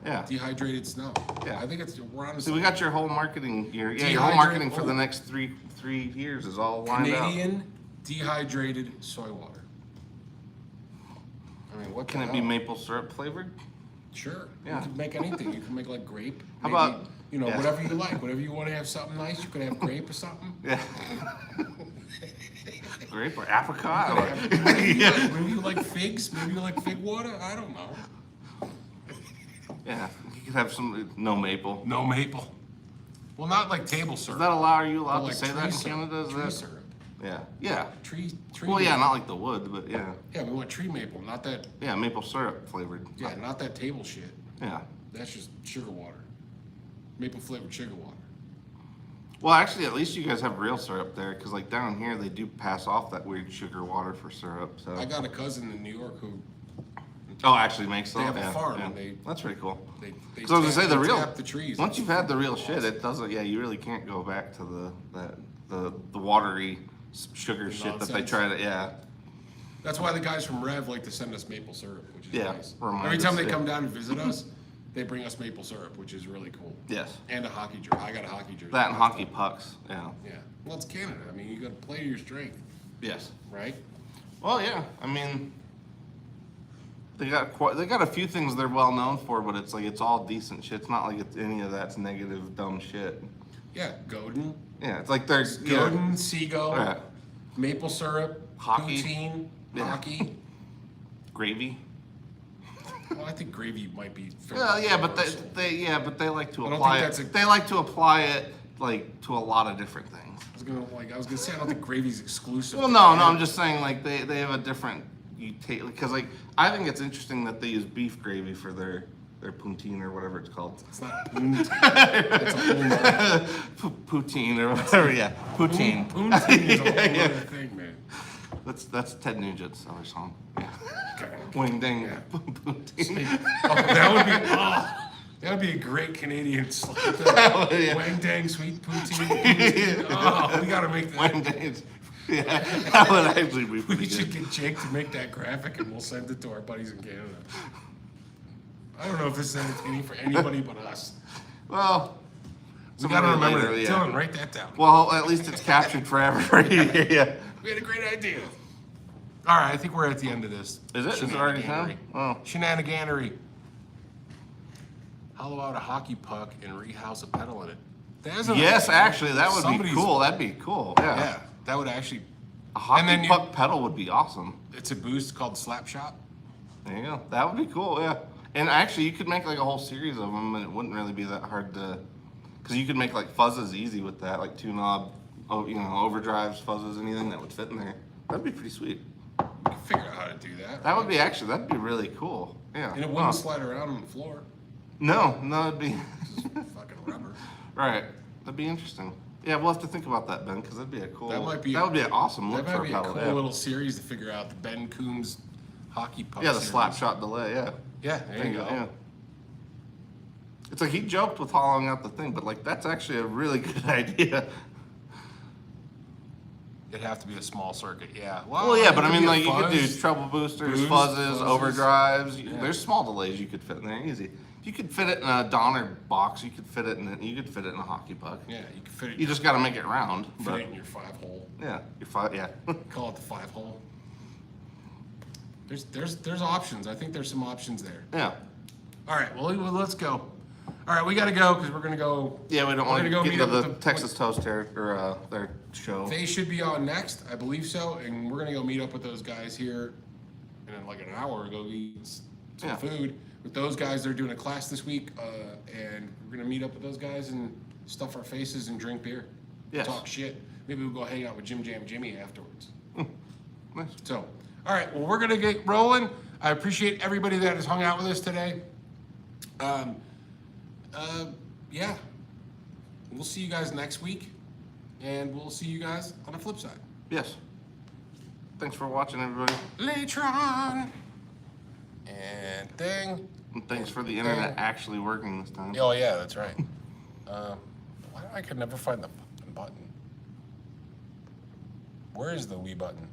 Yeah. Dehydrated snow. Yeah. I think we're on. See, we got your whole marketing your whole marketing for the next three years is all lined out. Canadian dehydrated soy water. I mean, what Can it be maple syrup flavored? Sure. Yeah. You can make anything. You can make like grape. How about whatever you like. Whatever you want to have something nice, you could have grape or something. Yeah. Grape or apricot? Maybe you like figs. Maybe you like fig water. I don't know. Yeah, you could have some no maple. No maple. Well, not like table syrup. Are you allowed like to say that in Canada? Tree syrup. Yeah. Yeah. Tree. Well, yeah, maple. not like the wood, but yeah. Yeah, we want tree maple, not that. Yeah, maple syrup flavored. Yeah, not that table shit. Yeah. That's just sugar water. Maple flavored sugar water. Well, actually, at least you guys have real syrup there, because like down here they do pass off that weird sugar water for syrup. So. I got a cousin in New York who. Actually makes them. They have a farm, and that's pretty cool. They So I was gonna say the real. tap the trees. Once you've had the real shit, it doesn't. Yeah, you really can't go back to the watery sugar shit that they nonsense. try to. Yeah. That's why the guys from Rev like to send us maple syrup, which is nice. remind Every time us, they yeah. come down and visit us, they bring us maple syrup, which is really cool. Yes. And a hockey jersey. I got a hockey jersey. That and hockey pucks. Yeah. Yeah. Well, it's Canada. I mean, you got to play to your strength, Yes. right? Well, yeah. I mean, they got a few things they're well known for, but it's like it's all decent shit. It's not like it's any of that's negative dumb shit. Yeah. Godin. Yeah, it's like there's Godin, Seagull, Yeah. maple syrup, Hockey. poutine, Yeah. hockey. Gravy. Well, I think gravy might be. Well, yeah, but universal. they like to I don't apply think it. that's a- They like to apply it like to a lot of different things. I was gonna say I don't think gravy's exclusive. Well, no, I'm just saying like they have a different you take because like I think it's interesting that they use beef gravy for their poutine or whatever it's called. It's not poutine. It's a whole nother. Poutine or whatever. Yeah, poutine. Poutine is a whole other thing, man. That's Ted Nugent's other song. Yeah. Okay. Wing ding. Yeah. Poutine. That would be a great Canadian song. Yeah. Wang dang sweet poutine. Oh, we gotta make that. Wing ding. Yeah, that would actually be We pretty should good. get Jake to make that graphic and we'll send it to our buddies in Canada. I don't know if this is anything for anybody but us. Well, We gotta remember later, that. yeah. Dylan, write that down. Well, at least it's captured forever. Yeah. We had a great idea. All right, I think we're at the end of this. Is it? Is it already time? Oh. Shenaniganery. Hollow out a hockey puck and rehouse a pedal in it. There's Yes, actually, that would be somebody's- cool. That'd be cool. Yeah. Yeah, that would actually. A hockey And then you- puck pedal would be awesome. It's a boost called Slap Shot. There you go. That would be cool. Yeah. And actually, you could make like a whole series of them, and it wouldn't really be that hard to, because you could make like fuzzes easy with that, like two knob, overdrives, fuzzes, anything that would fit in there. That'd be pretty sweet. You can figure out how to do that. That would be that'd be really cool. Yeah. And it wouldn't slide around on the floor. No, it'd be Fucking rubber. right. That'd be interesting. Yeah, we'll have to think about that, Ben, because that'd be a cool. That might be- That would be an awesome That look for might be a pedal. cool Yeah. little series to figure out the Ben Coombs hockey puck. Yeah, the series. slap shot delay. Yeah. Yeah, there you go. Yeah. It's like he joked with hollowing out the thing, but like that's actually a really good idea. It'd have to be a small circuit, yeah. Well, yeah, but it I could mean, be a like, you could do fuzz. treble boosters, Boost, fuzzes, fuzzes. overdrives. Yeah. There's small delays you could fit in there easy. If you could fit it in a Donner box, you could fit it in a hockey puck. Yeah, you can fit it. You just got to make it round. fit But it in your 5-hole. yeah, yeah. Call it the 5-hole. There's options. I think there's some options there. Yeah. All right, well let's go. All right, we got to go because we're gonna go. Yeah, we don't we're want to gonna go get meet into up the with Texas Toast or their show. They should be on next, I believe so, and we're gonna go meet up with those guys here in like an hour. Go eat some Yeah. food with those guys. They're doing a class this week, and we're gonna meet up with those guys and stuff our faces and drink beer, Yes. talk shit. Maybe we'll go hang out with Jim Jam Jimmy afterwards. Nice. So, all right, well, we're gonna get rolling. I appreciate everybody that has hung out with us today. Yeah, we'll see you guys next week, and we'll see you guys on the flip side. Yes. Thanks for watching, everybody. Later on. And thing. And thanks for the internet actually working this time. Oh, yeah, that's right. Why I could never find the fucking button? Where is the Wii button?